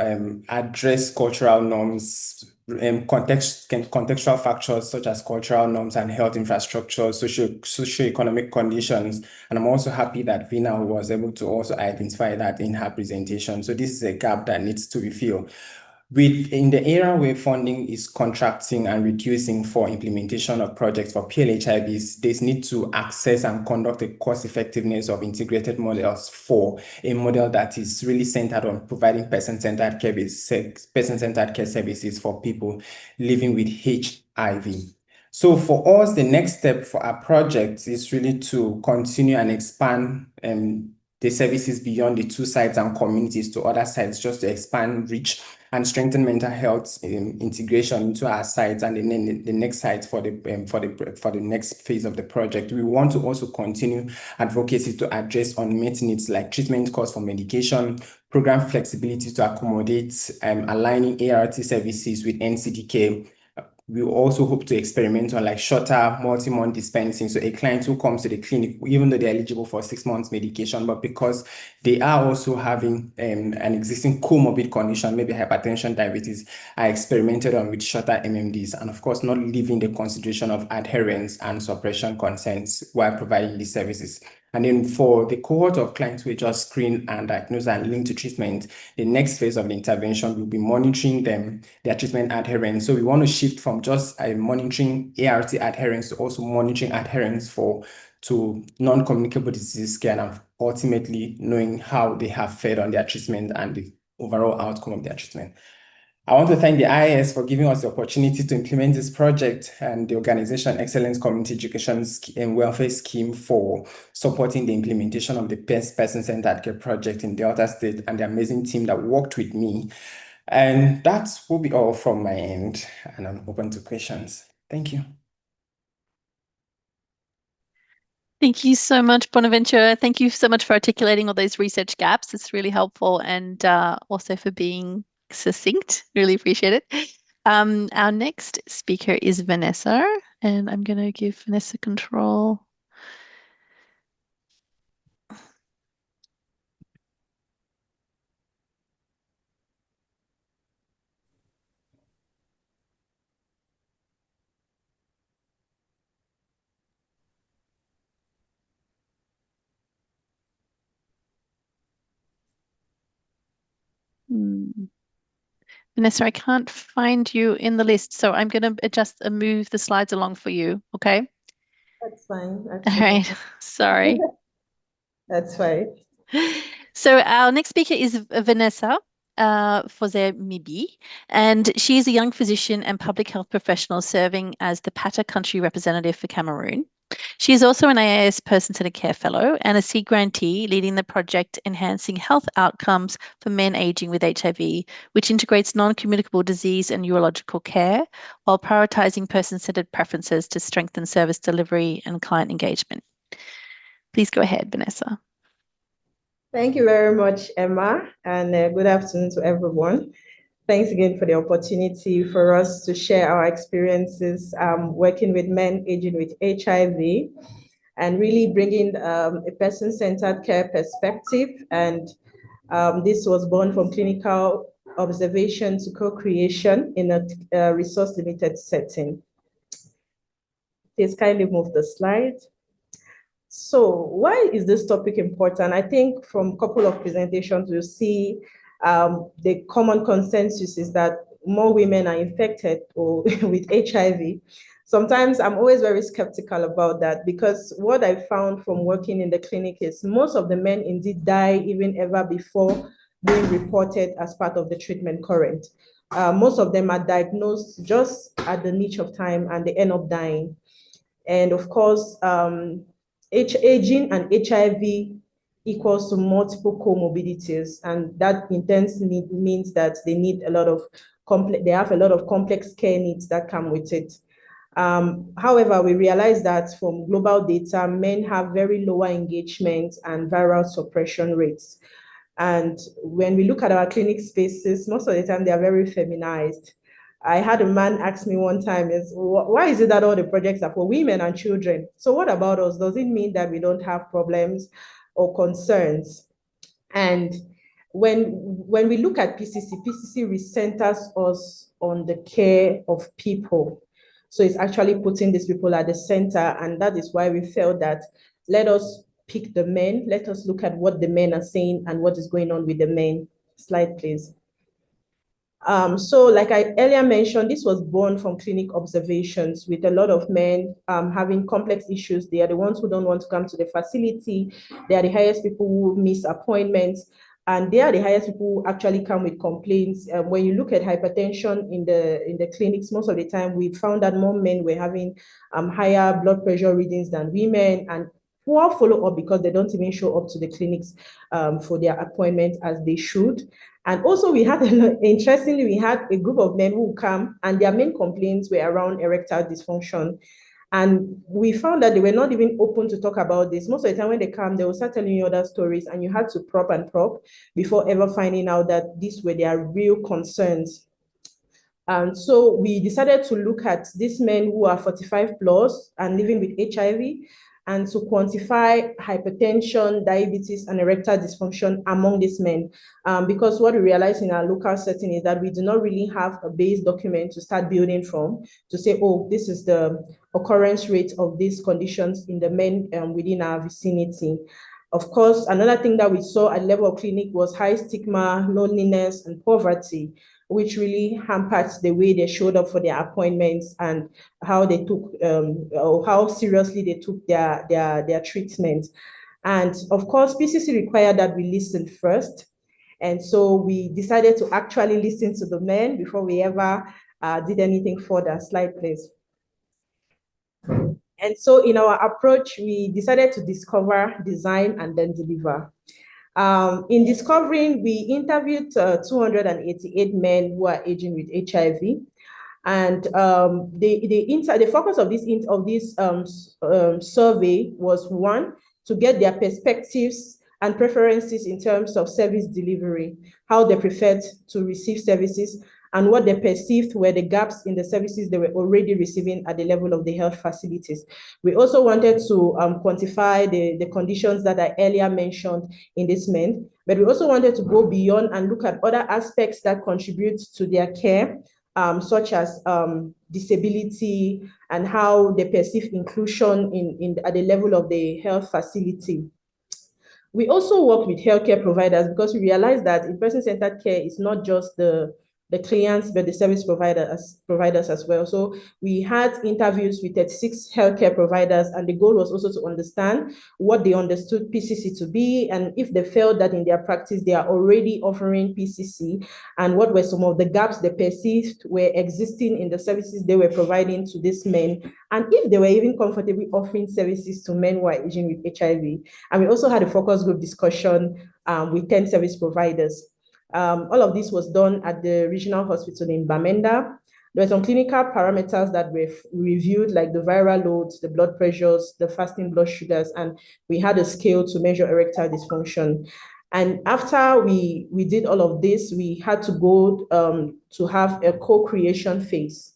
address cultural norms, contextual factors such as cultural norms and health infrastructure, socioeconomic conditions. And I'm also happy that Vina was able to also identify that in her presentation. So this is a gap that needs to be filled. In the era where funding is contracting and reducing for implementation of projects for PLHIVs, there's need to access and conduct a cost effectiveness of integrated models for a model that is really centered on providing person-centered care services for people living with HIV. So for us, the next step for our project is really to continue and expand the services beyond the 2 sites and communities to other sites, just to expand reach and strengthen mental health integration into our sites, and then the next site for the next phase of the project. We want to also continue advocacy to address unmet needs like treatment costs for medication, program flexibility to accommodate aligning ART services with NCD care. We also hope to experiment on like shorter multi-month dispensing. So a client who comes to the clinic, even though they're eligible for 6 months medication, but because they are also having an existing comorbid condition, maybe hypertension, diabetes, are experimented on with shorter MMDs, and of course, not leaving the consideration of adherence and suppression concerns while providing these services. And then for the cohort of clients who just screened and diagnosed and linked to treatment, the next phase of the intervention will be monitoring their treatment adherence. So we want to shift from just monitoring ART adherence to also monitoring adherence to non-communicable disease care, and ultimately knowing how they have fared on their treatment and the overall outcome of their treatment. I want to thank the IAS for giving us the opportunity to implement this project, and the organization Excellence Community Education and Welfare Scheme for supporting the implementation of the Person-Centred Care project in Delta State, and the amazing team that worked with me. And that will be all from my end, and I'm open to questions. Thank you. Thank you so much, Bonaventure. Thank you so much for articulating all those research gaps. It's really helpful, and also for being succinct. Really appreciate it. Our next speaker is Vanessa, and I'm going to give Vanessa control. Vanessa, I can't find you in the list, so I'm going to adjust and move the slides along for you, okay? That's fine. All right, sorry. That's fine. So our next speaker is Vanessa Fozer-Mibi, and she is a young physician and public health professional serving as the Pata country representative for Cameroon. She is also an IAS Person-Centred Care Fellow and a seed grantee leading the project Enhancing Health Outcomes for Men Aging with HIV, which integrates non-communicable disease and neurological care while prioritizing person-centered preferences to strengthen service delivery and client engagement. Please go ahead, Vanessa. Thank you very much, Emma, and good afternoon to everyone. Thanks again for the opportunity for us to share our experiences working with men aging with HIV and really bringing a person-centered care perspective. And this was born from clinical observation to co-creation in a resource-limited setting. Please kindly move the slide. So why is this topic important? I think from a couple of presentations, you'll see the common consensus is that more women are infected or with HIV. Sometimes I'm always very skeptical about that because what I found from working in the clinic is most of the men indeed die even ever before being reported as part of the treatment current. Most of them are diagnosed just at the niche of time and they end up dying. And of course, aging and HIV equals to multiple comorbidities, and that intensely means that they need a lot of they have a lot of complex care needs that come with it. However, we realize that from global data, men have very lower engagement and viral suppression rates. And when we look at our clinic spaces, most of the time they are very feminized. I had a man ask me one time, why is it that all the projects are for women and children? So what about us? Does it mean that we don't have problems or concerns? And when we look at PCC recenters us on the care of people. So it's actually putting these people at the center. And that is why we felt that let us pick the men. Let us look at what the men are saying and what is going on with the men. Slide, please. So like I earlier mentioned, this was born from clinic observations with a lot of men having complex issues. They are the ones who don't want to come to the facility. They are the highest people who miss appointments. And they are the highest people who actually come with complaints. When you look at hypertension in the clinics, most of the time we found that more men were having higher blood pressure readings than women, and poor follow-up because they don't even show up to the clinics for their appointments as they should. And also we had, interestingly, we had a group of men who come and their main complaints were around erectile dysfunction. And we found that they were not even open to talk about this. Most of the time when they come, they will start telling you other stories and you had to prop and prop before ever finding out that these were their real concerns. And so we decided to look at these men who are 45 plus and living with HIV and to quantify hypertension, diabetes, and erectile dysfunction among these men. Because what we realize in our local setting is that we do not really have a base document to start building from to say, oh, this is the occurrence rate of these conditions in the men within our vicinity. Of course, another thing that we saw at level of clinic was high stigma, loneliness, and poverty, which really hampered the way they showed up for their appointments and how they took, or how seriously they took their treatment. And of course, PCC required that we listen first. And so we decided to actually listen to the men before we ever did anything further. Slide, please. And so in our approach, we decided to discover, design, and then deliver. In discovering, we interviewed 288 men who are aging with HIV. And the focus of this survey was, one, to get their perspectives and preferences in terms of service delivery, how they preferred to receive services, and what they perceived were the gaps in the services they were already receiving at the level of the health facilities. We also wanted to quantify the conditions that I earlier mentioned in this men, but we also wanted to go beyond and look at other aspects that contribute to their care, such as disability and how they perceive inclusion at the level of the health facility. We also work with healthcare providers because we realize that in person-centered care is not just the clients, but the service providers as well. So we had interviews with 36 healthcare providers, and the goal was also to understand what they understood PCC to be, and if they felt that in their practice they are already offering PCC, and what were some of the gaps they perceived were existing in the services they were providing to these men, and if they were even comfortable offering services to men who are aging with HIV. And we also had a focus group discussion with 10 service providers. All of this was done at the regional hospital in Bamenda. There were some clinical parameters that were reviewed, like the viral loads, the blood pressures, the fasting blood sugars, and we had a scale to measure erectile dysfunction. And after we did all of this, we had to go to have a co-creation phase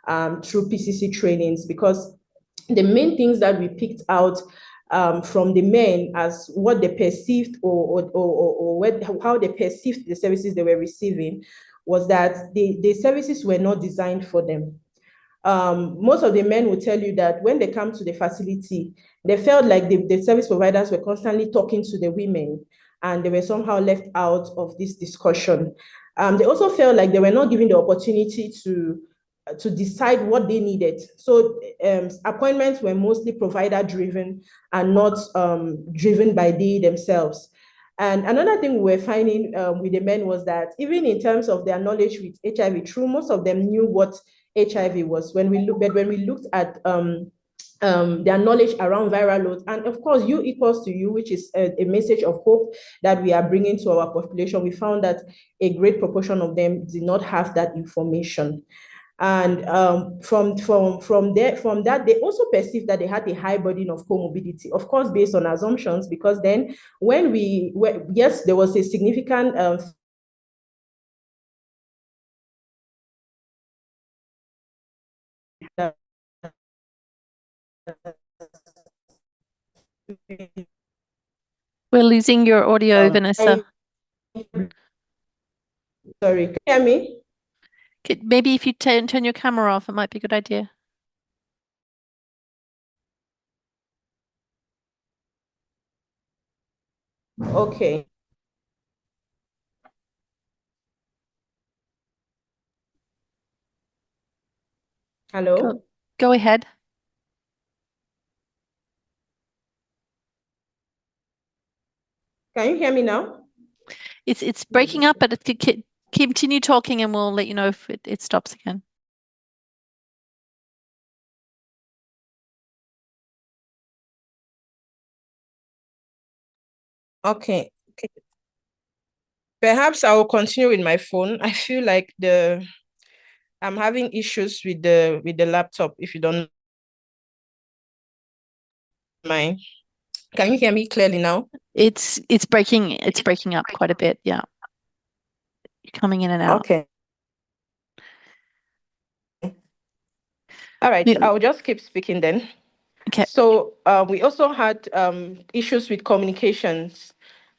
through PCC trainings, because the main things that we picked out from the men as what they perceived or how they perceived the services they were receiving was that the services were not designed for them. Most of the men will tell you that when they come to the facility, they felt like the service providers were constantly talking to the women and they were somehow left out of this discussion. They also felt like they were not given the opportunity to decide what they needed. So appointments were mostly provider driven and not driven by they themselves. And another thing we were finding with the men was that even in terms of their knowledge with HIV, true, most of them knew what HIV was. When we looked at their knowledge around viral loads, and of course, U equals to U, which is a message of hope that we are bringing to our population, we found that a great proportion of them did not have that information. And from that, they also perceived that they had a high burden of comorbidity, of course, based on assumptions, because then yes, there was a significant We're losing your audio, Vanessa. Sorry, can you hear me? Maybe if you turn your camera off, it might be a good idea. Okay. Hello? Go ahead. Can you hear me now? It's breaking up, but continue talking and we'll let you know if it stops again. Okay. Perhaps I will continue with my phone. I feel like I'm having issues with the laptop, if you don't mind. Can you hear me clearly now? It's breaking up quite a bit, yeah. You're coming in and out. Okay. All right, I'll just keep speaking then. Okay. So we also had issues with communications.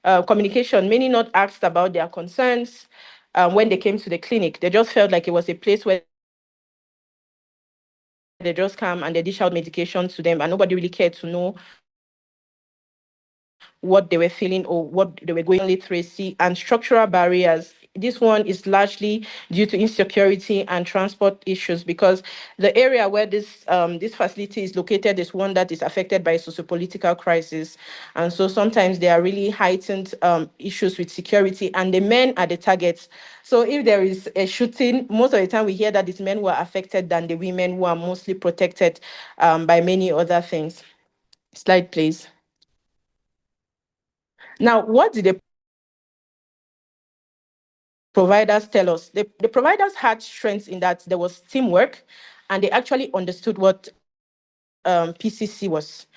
Many not asked about their concerns when they came to the clinic. They just felt like it was a place where they just come and they dish out medication to them, and nobody really cared to know what they were feeling or what they were going on. Literacy and structural barriers. This one is largely due to insecurity and transport issues, because the area where this facility is located is one that is affected by a sociopolitical crisis. And so sometimes there are really heightened issues with security, and the men are the targets. So if there is a shooting, most of the time we hear that these men were affected than the women, who are mostly protected by many other things. Slide, please. Now, what did the providers tell us? The providers had strengths in that there was teamwork and they actually understood what PCC was.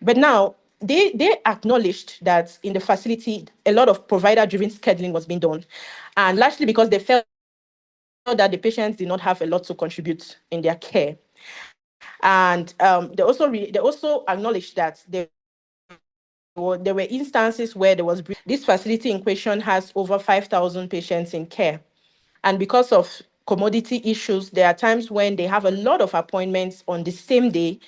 But now they acknowledged that in the facility, a lot of provider-driven scheduling was being done, and largely because they felt that the patients did not have a lot to contribute in their care. And they also acknowledged that there were instances where this facility in question has over 5,000 patients in care. And because of commodity issues, there are times when they have a lot of appointments on the same day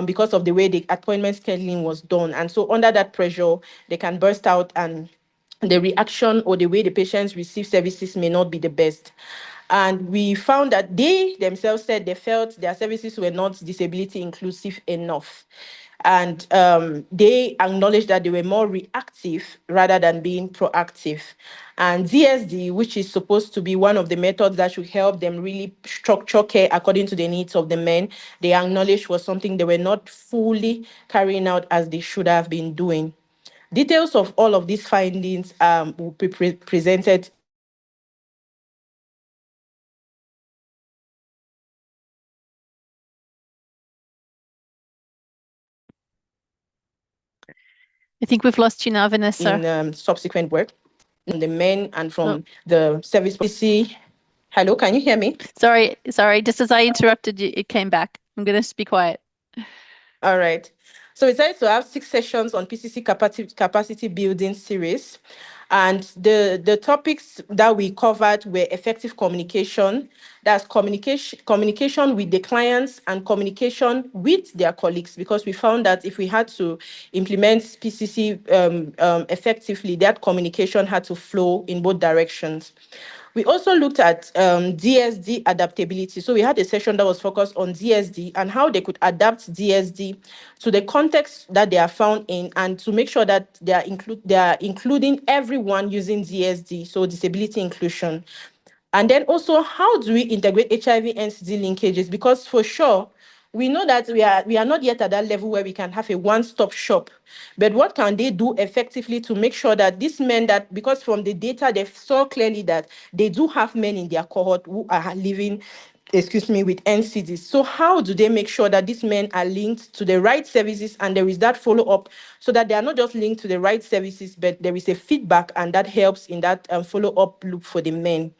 because of the way the appointment scheduling was done. And so under that pressure, they can burst out, and the reaction or the way the patients receive services may not be the best. And we found that they themselves said they felt their services were not disability inclusive enough. And they acknowledged that they were more reactive rather than being proactive. And DSD, which is supposed to be one of the methods that should help them really structure care according to the needs of the men, they acknowledged was something they were not fully carrying out as they should have been doing. Details of all of these findings will be presented. I think we've lost you now, Vanessa. In subsequent work. the men and from the service policy. Hello, can you hear me? Sorry. Just as I interrupted you, it came back. I'm going to be quiet. All right. So we decided to have 6 sessions on PCC capacity building series. And the topics that we covered were effective communication, that's communication with the clients and communication with their colleagues, because we found that if we had to implement PCC effectively, that communication had to flow in both directions. We also looked at DSD adaptability. So we had a session that was focused on DSD and how they could adapt DSD to the context that they are found in, and to make sure that they are including everyone using DSD, so disability inclusion. And then also, how do we integrate HIV NCD linkages? Because for sure, we know that we are not yet at that level where we can have a one-stop shop. But what can they do effectively to make sure that these men that, because from the data, they saw clearly that they do have men in their cohort who are living, with NCDs. So how do they make sure that these men are linked to the right services and there is that follow-up, so that they are not just linked to the right services, but there is a feedback, and that helps in that follow-up loop for the men.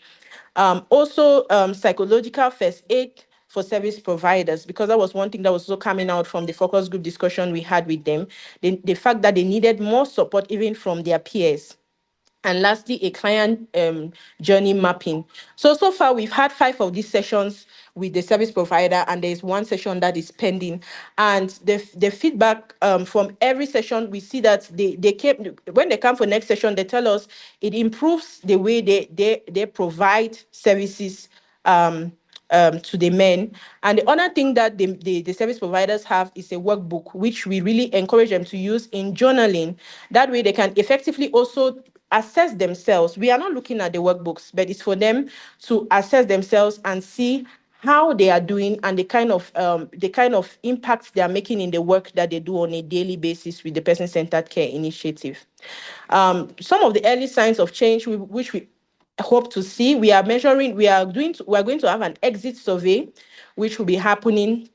Also, psychological first aid for service providers, because that was one thing that was also coming out from the focus group discussion we had with them, the fact that they needed more support even from their peers. And lastly, a client journey mapping. So far, we've had 5 of these sessions with the service provider, and there's 1 session that is pending. And the feedback from every session, we see that when they come for next session, they tell us it improves the way they provide services to the men. And the other thing that the service providers have is a workbook, which we really encourage them to use in journaling. That way they can effectively also assess themselves. We are not looking at the workbooks, but it's for them to assess themselves and see how they are doing and the kind of impacts they are making in the work that they do on a daily basis with the Person-Centred Care initiative. Some of the early signs of change which we hope to see, we are going to have an exit survey, which will be happening,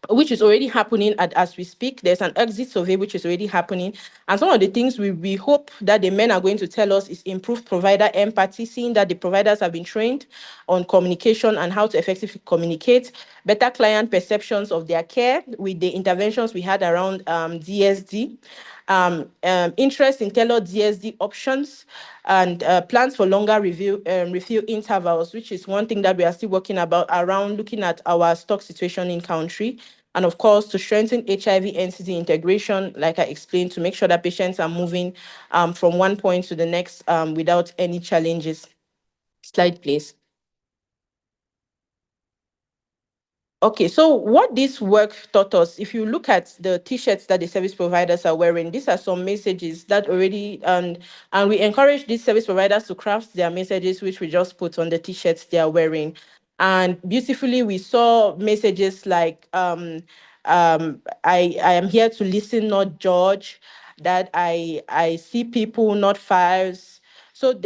which is already happening as we speak. There's an exit survey which is already happening. And some of the things we hope that the men are going to tell us is improved provider empathy, seeing that the providers have been trained on communication and how to effectively communicate, better client perceptions of their care with the interventions we had around DSD, interest in tailored DSD options, and plans for longer refill intervals, which is one thing that we are still working about around looking at our stock situation in country. And of course, to strengthen HIV NCD integration, like I explained, to make sure that patients are moving from one point to the next without any challenges. Slide, please. Okay, so what this work taught us, if you look at the T-shirts that the service providers are wearing, these are some messages that already, and we encourage these service providers to craft their messages, which we just put on the T-shirts they are wearing. And beautifully, we saw messages like, I am here to listen, not judge, that I see people, not files. So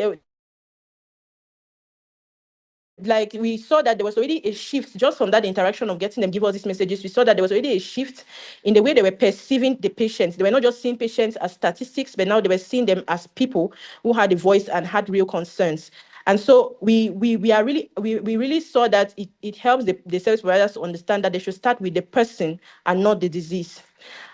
we saw that there was already a shift just from that interaction of getting them give us these messages. We saw that there was already a shift in the way they were perceiving the patients. They were not just seeing patients as statistics, but now they were seeing them as people who had a voice and had real concerns. And so we really saw that it helps the service providers to understand that they should start with the person and not the disease.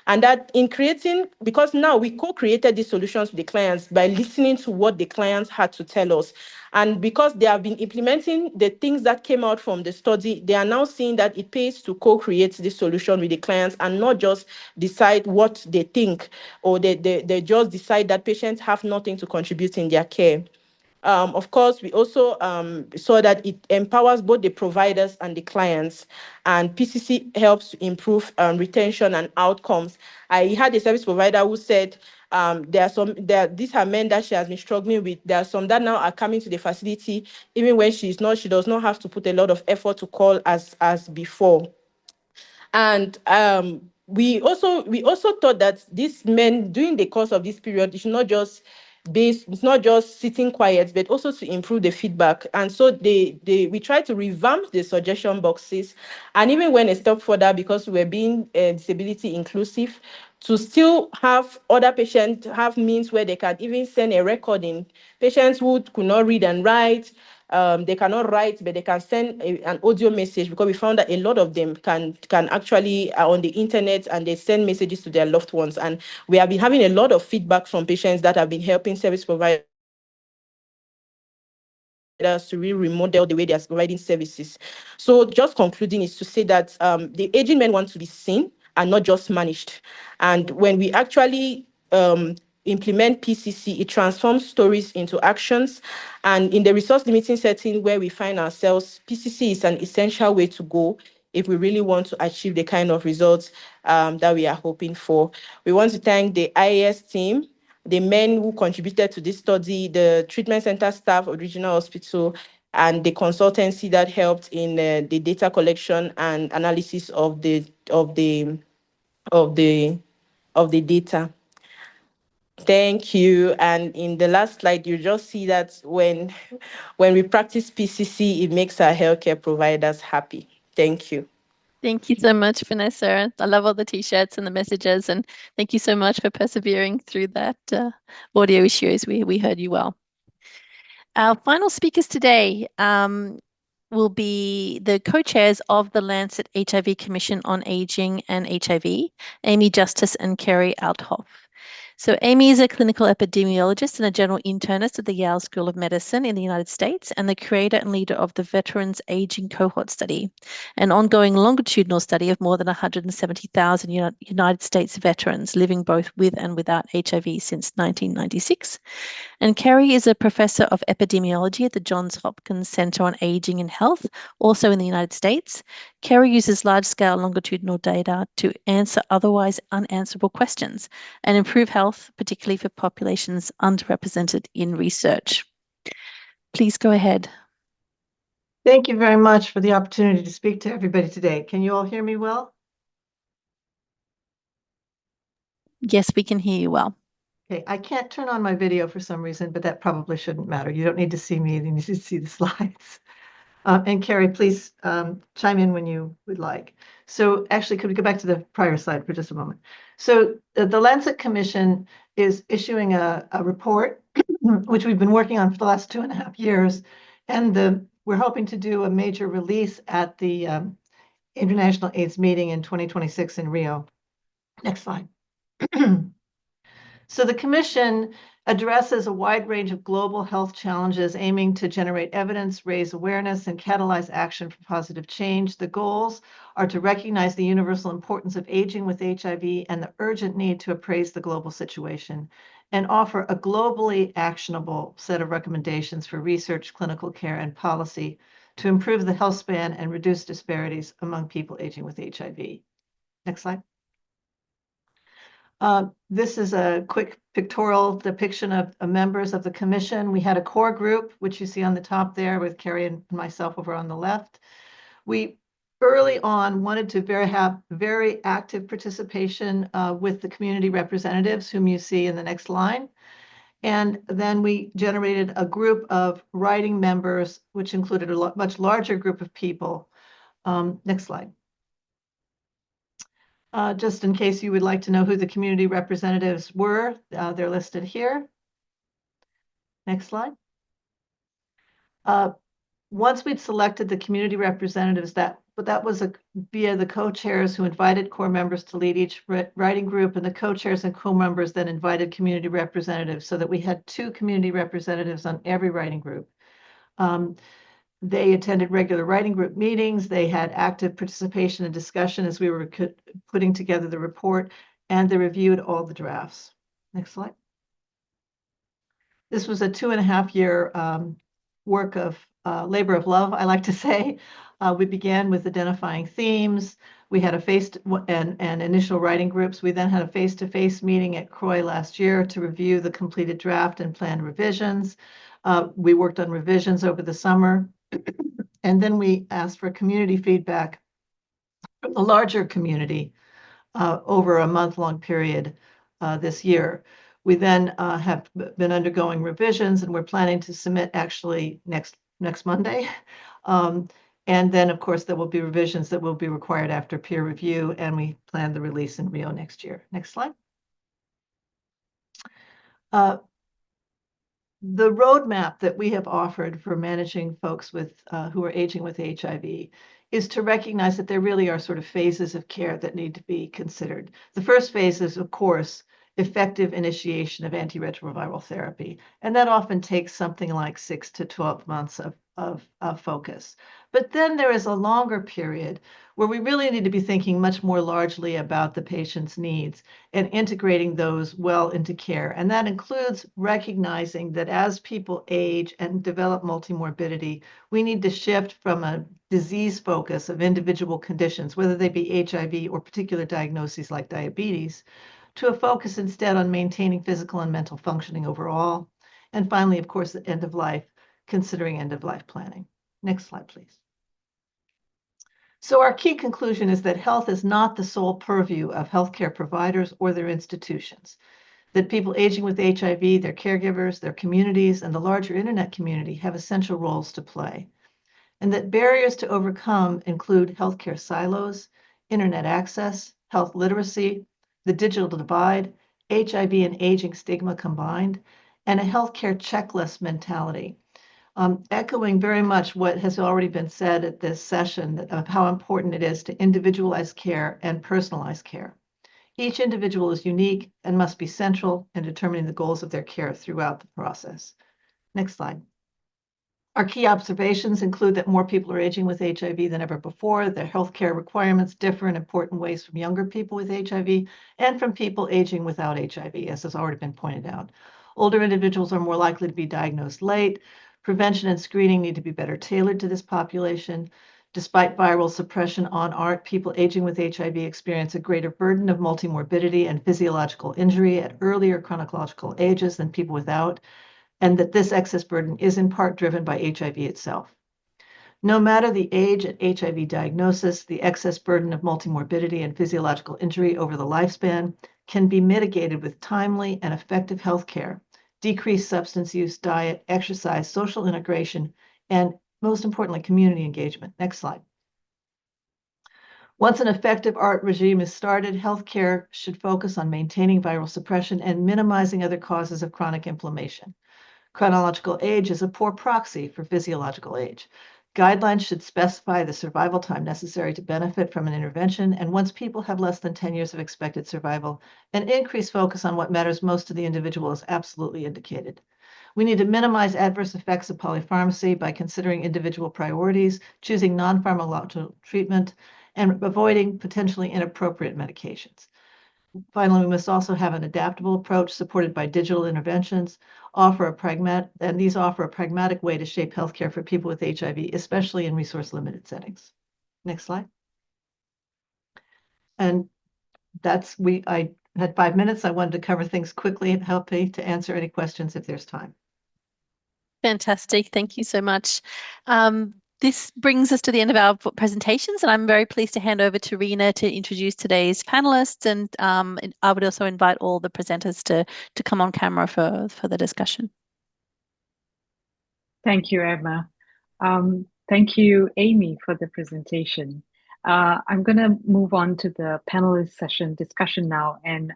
And that in creating, because now we co-created these solutions with the clients by listening to what the clients had to tell us. And because they have been implementing the things that came out from the study, they are now seeing that it pays to co-create this solution with the clients and not just decide what they think, or they just decide that patients have nothing to contribute in their care. Of course, we also saw that it empowers both the providers and the clients, and PCC helps to improve retention and outcomes. I had a service provider who said these are men that she has been struggling with. There are some that now are coming to the facility even when she does not have to put a lot of effort to call as before. And we also thought that these men, during the course of this period, it's not just sitting quiet, but also to improve the feedback. And so we tried to revamp the suggestion boxes. And even when a step further, because we were being disability inclusive, to still have other patients have means where they can even send a recording. Patients who could not read and write, they cannot write, but they can send an audio message, because we found that a lot of them can actually are on the internet and they send messages to their loved ones. And we have been having a lot of feedback from patients that have been helping service providers to really remodel the way they're providing services. So just concluding is to say that the aging men want to be seen and not just managed. And when we actually implement PCC, it transforms stories into actions. And in the resource limiting setting where we find ourselves, PCC is an essential way to go if we really want to achieve the kind of results that we are hoping for. We want to thank the IAS team, the men who contributed to this study, the treatment center staff of the regional hospital, and the consultancy that helped in the data collection and analysis of the data. Thank you. And in the last slide, you just see that when we practice PCC, it makes our healthcare providers happy. Thank you. Thank you so much, Vanessa. I love all the t-shirts and the messages, and thank you so much for persevering through that audio issues. We heard you well. Our final speakers today will be the co-chairs of the Lancet HIV Commission on Aging and HIV, Amy Justice and Kerry Althoff. So Amy is a clinical epidemiologist and a general internist at the Yale School of Medicine in the United States, and the creator and leader of the Veterans Aging Cohort Study, an ongoing longitudinal study of more than 170,000 United States veterans living both with and without HIV since 1996. And Kerry is a professor of epidemiology at the Johns Hopkins Center on Aging and Health, also in the United States. Kerry uses large-scale longitudinal data to answer otherwise unanswerable questions and improve health, particularly for populations underrepresented in research. Please go ahead. Thank you very much for the opportunity to speak to everybody today. Can you all hear me well? Yes, we can hear you well. Okay, I can't turn on my video for some reason, but that probably shouldn't matter. You don't need to see me, you need to see the slides. And Kerry, please chime in when you would like. So actually, could we go back to the prior slide for just a moment? So the Lancet Commission is issuing a report, which we've been working on for the last 2.5 years. And we're hoping to do a major release at the International AIDS meeting in 2026 in Rio. Next slide. So the Commission addresses a wide range of global health challenges aiming to generate evidence, raise awareness, and catalyze action for positive change. The goals are to recognize the universal importance of aging with HIV and the urgent need to appraise the global situation, and offer a globally actionable set of recommendations for research, clinical care, and policy to improve the health span and reduce disparities among people aging with HIV. Next slide. This is a quick pictorial depiction of members of the commission. We had a core group, which you see on the top there with Kerry and myself over on the left. We early on wanted to have very active participation with the community representatives, whom you see in the next line. And then we generated a group of writing members, which included a much larger group of people. Next slide. Just in case you would like to know who the community representatives were, they're listed here. Next slide. Once we'd selected the community representatives, that was via the co-chairs who invited core members to lead each writing group, and the co-chairs and co-members then invited community representatives, so that we had 2 community representatives on every writing group. They attended regular writing group meetings. They had active participation and discussion as we were putting together the report, and they reviewed all the drafts. Next slide. This was a 2.5-year work of labor of love, I like to say. We began with identifying themes. We had and initial writing groups. We then had a face-to-face meeting at CROI last year to review the completed draft and planned revisions. We worked on revisions over the summer. And then we asked for community feedback from the larger community over a month-long period this year. We then have been undergoing revisions, and we're planning to submit actually next Monday. And then, of course, there will be revisions that will be required after peer review, and we plan the release in Rio next year. Next slide. The roadmap that we have offered for managing folks with who are aging with HIV is to recognize that there really are sort of phases of care that need to be considered. The first phase is, of course, effective initiation of antiretroviral therapy, and that often takes something like 6 to 12 months of focus. But then there is a longer period where we really need to be thinking much more largely about the patient's needs and integrating those well into care. And that includes recognizing that as people age and develop multimorbidity, we need to shift from a disease focus of individual conditions, whether they be HIV or particular diagnoses like diabetes, to a focus instead on maintaining physical and mental functioning overall. And finally, of course, the end of life, considering end of life planning. Next slide, please. So our key conclusion is that health is not the sole purview of healthcare providers or their institutions, that people aging with HIV, their caregivers, their communities, and the larger internet community have essential roles to play, and that barriers to overcome include healthcare silos, internet access, health literacy, the digital divide, HIV and aging stigma combined, and a healthcare checklist mentality. Echoing very much what has already been said at this session of how important it is to individualize care and personalize care. Each individual is unique and must be central in determining the goals of their care throughout the process. Next slide. Our key observations include that more people are aging with HIV than ever before. Their healthcare requirements differ in important ways from younger people with HIV and from people aging without HIV, as has already been pointed out. Older individuals are more likely to be diagnosed late. Prevention and screening need to be better tailored to this population. Despite viral suppression on ART, people aging with HIV experience a greater burden of multimorbidity and physiological injury at earlier chronological ages than people without, and that this excess burden is in part driven by HIV itself. No matter the age and HIV diagnosis, the excess burden of multimorbidity and physiological injury over the lifespan can be mitigated with timely and effective health care, decreased substance use, diet, exercise, social integration, and most importantly, community engagement. Next slide. Once an effective ART regime is started, healthcare should focus on maintaining viral suppression and minimizing other causes of chronic inflammation. Chronological age is a poor proxy for physiological age. Guidelines should specify the survival time necessary to benefit from an intervention, and once people have less than 10 years of expected survival, an increased focus on what matters most to the individual is absolutely indicated. We need to minimize adverse effects of polypharmacy by considering individual priorities, choosing non-pharmacological treatment, and avoiding potentially inappropriate medications. Finally, we must also have an adaptable approach supported by digital interventions, these offer a pragmatic way to shape healthcare for people with HIV, especially in resource-limited settings. Next slide. And I had 5 minutes. I wanted to cover things quickly and happy to answer any questions if there's time. Fantastic. Thank you so much. This brings us to the end of our presentations, and I'm very pleased to hand over to Rena to introduce today's panelists, and I would also invite all the presenters to come on camera for the discussion. Thank you, Emma. Thank you, Amy, for the presentation. I'm going to move on to the panelist session discussion now, and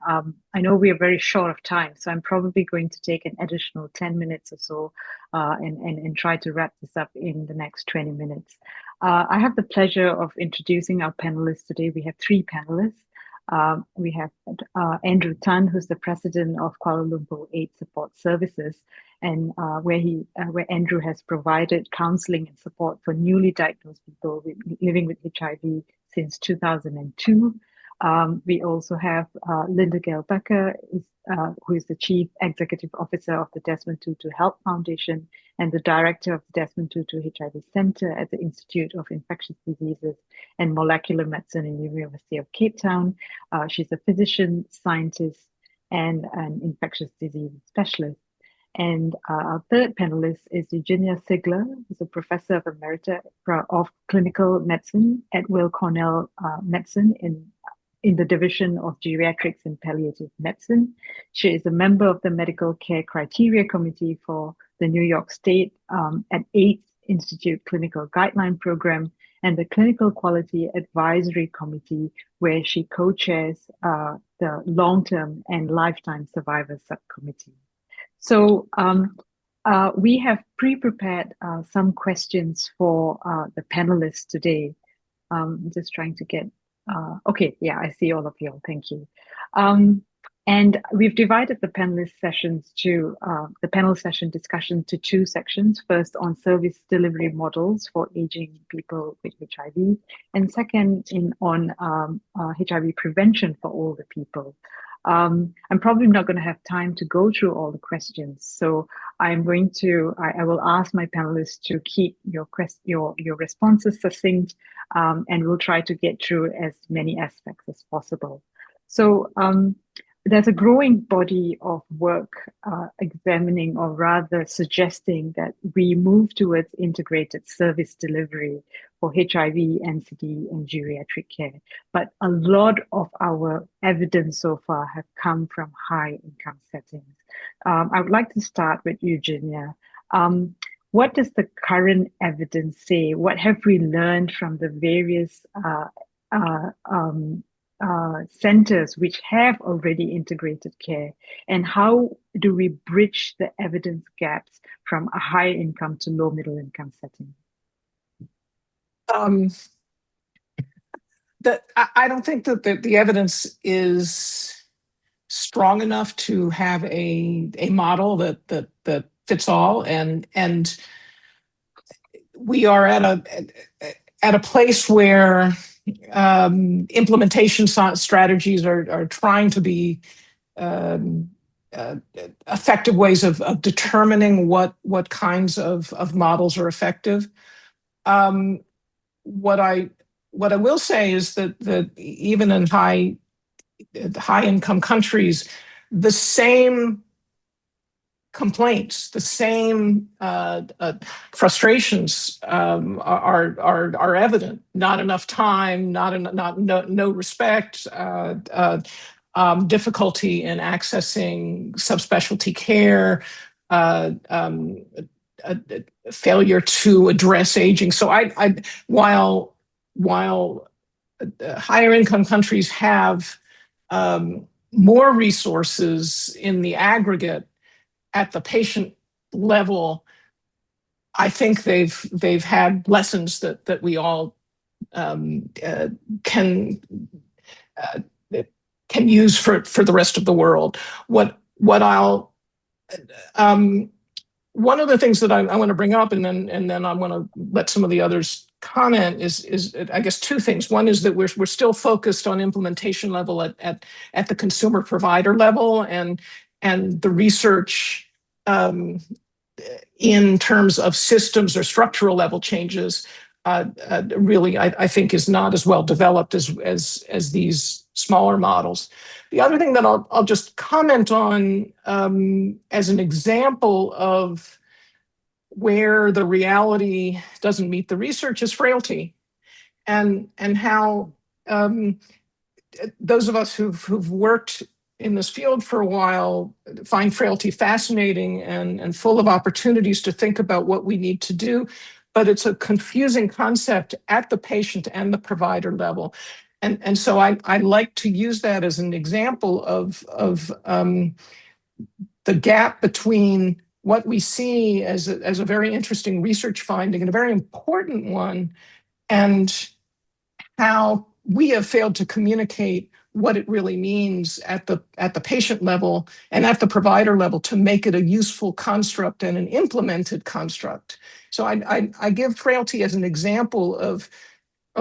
I know we are very short of time, so I'm probably going to take an additional 10 minutes or so and try to wrap this up in the next 20 minutes. I have the pleasure of introducing our panelists today. We have 3 panelists. We have Andrew Tan, who's the president of Kuala Lumpur AIDS Support Services, and where Andrew has provided counseling and support for newly diagnosed people living with HIV since 2002. We also have Linda Gail Becker, who is the Chief Executive Officer of the Desmond Tutu Health Foundation and the Director of the Desmond Tutu HIV Center at the Institute of Infectious Diseases and Molecular Medicine in the University of Cape Town. She's a physician, scientist, and an infectious disease specialist. And our third panelist is Eugenia Sigler, who's a Professor of Emerita of Clinical Medicine at Weill Cornell Medicine in the Division of Geriatrics and Palliative Medicine. She is a member of the Medical Care Criteria Committee for the New York State at AIDS Institute Clinical Guideline Program, and the Clinical Quality Advisory Committee, where she co-chairs the Long-Term and Lifetime Survivors Subcommittee. So we have pre-prepared some questions for the panelists today. Just trying to get, okay, yeah, I see all of you, thank you. And we've divided the panelist sessions to the panel session discussion to two sections. First, on service delivery models for aging people with HIV, and second, on HIV prevention for older people. I'm probably not going to have time to go through all the questions, so I'm going to. I will ask my panelists to keep your responses succinct, and we'll try to get through as many aspects as possible. So there's a growing body of work examining, or rather suggesting, that we move towards integrated service delivery for HIV, NCD, and geriatric care. But a lot of our evidence so far have come from high income settings. I would like to start with Eugenia. What does the current evidence say? What have we learned from the various centers which have already integrated care, and how do we bridge the evidence gaps from a high income to low middle income setting? I don't think that the evidence is strong enough to have a model that fits all, and we are at a place where implementation strategies are trying to be effective ways of determining what kinds of models are effective. What I will say is that even in high income countries, the same complaints, the same frustrations are evident. Not enough time, no respect, difficulty in accessing subspecialty care, failure to address aging. So while higher income countries have more resources in the aggregate, at the patient level, I think they've had lessons that we all can use for the rest of the world. One of the things that I want to bring up, and then I want to let some of the others comment, is I guess two things. One is that we're still focused on implementation level at the consumer provider level, and the research in terms of systems or structural level changes really I think is not as well developed as these smaller models. The other thing that I'll just comment on as an example of where the reality doesn't meet the research is frailty, and how those of us who've worked in this field for a while find frailty fascinating and full of opportunities to think about what we need to do, but it's a confusing concept at the patient and the provider level. And so I like to use that as an example of the gap between what we see as a very interesting research finding and a very important one, and how we have failed to communicate what it really means at the patient level and at the provider level to make it a useful construct and an implemented construct. So I give frailty as an example of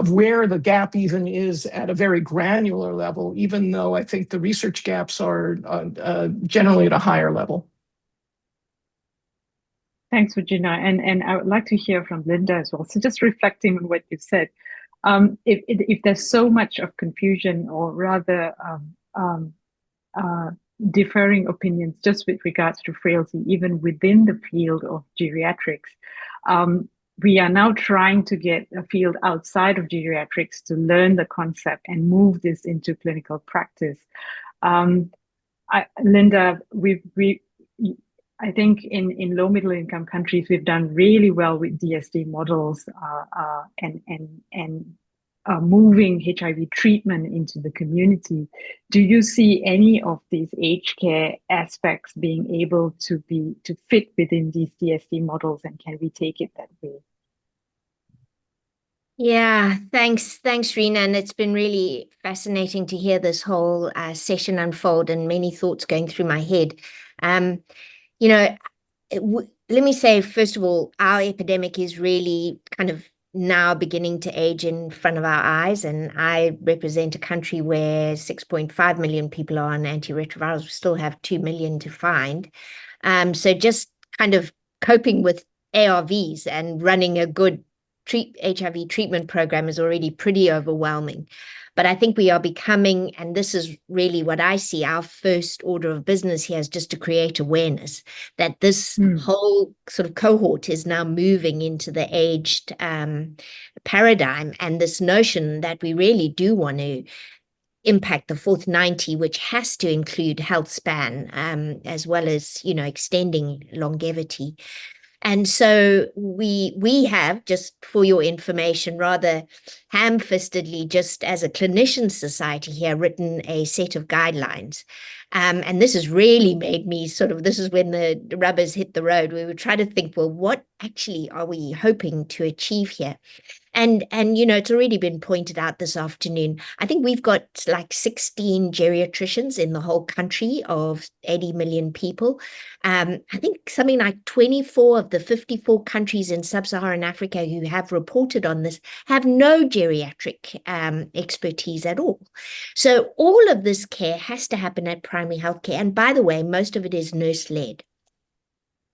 where the gap even is at a very granular level, even though I think the research gaps are generally at a higher level. Thanks, Regina. And I would like to hear from Linda as well. So just reflecting on what you've said, if there's so much of confusion, or rather differing opinions just with regards to frailty, even within the field of geriatrics, we are now trying to get a field outside of geriatrics to learn the concept and move this into clinical practice. Linda, I think in low middle income countries, we've done really well with DSD models and moving HIV treatment into the community. Do you see any of these aged care aspects being able to fit within these DSD models, and can we take it that way? Yeah, thanks, Rena. And it's been really fascinating to hear this whole session unfold and many thoughts going through my head. You know, let me say, first of all, our epidemic is really kind of now beginning to age in front of our eyes. And I represent a country where 6.5 million people are on antiretrovirals. We still have 2 million to find. So just kind of coping with ARVs and running a good HIV treatment program is already pretty overwhelming. But I think we are becoming, and this is really what I see, our first order of business here is just to create awareness that this whole sort of cohort is now moving into the aged paradigm, and this notion that we really do want to impact the fourth 90, which has to include health span, as well as, extending longevity. And so we have, just for your information, rather ham-fistedly, just as a clinician society here, written a set of guidelines. And this has really made me this is when the rubbers hit the road. We would try to think, well, what actually are we hoping to achieve here? And it's already been pointed out this afternoon. I think we've got like 16 geriatricians in the whole country of 80 million people. I think something like 24 of the 54 countries in sub-Saharan Africa who have reported on this have no geriatric expertise at all. So all of this care has to happen at primary health care. And by the way, most of it is nurse-led.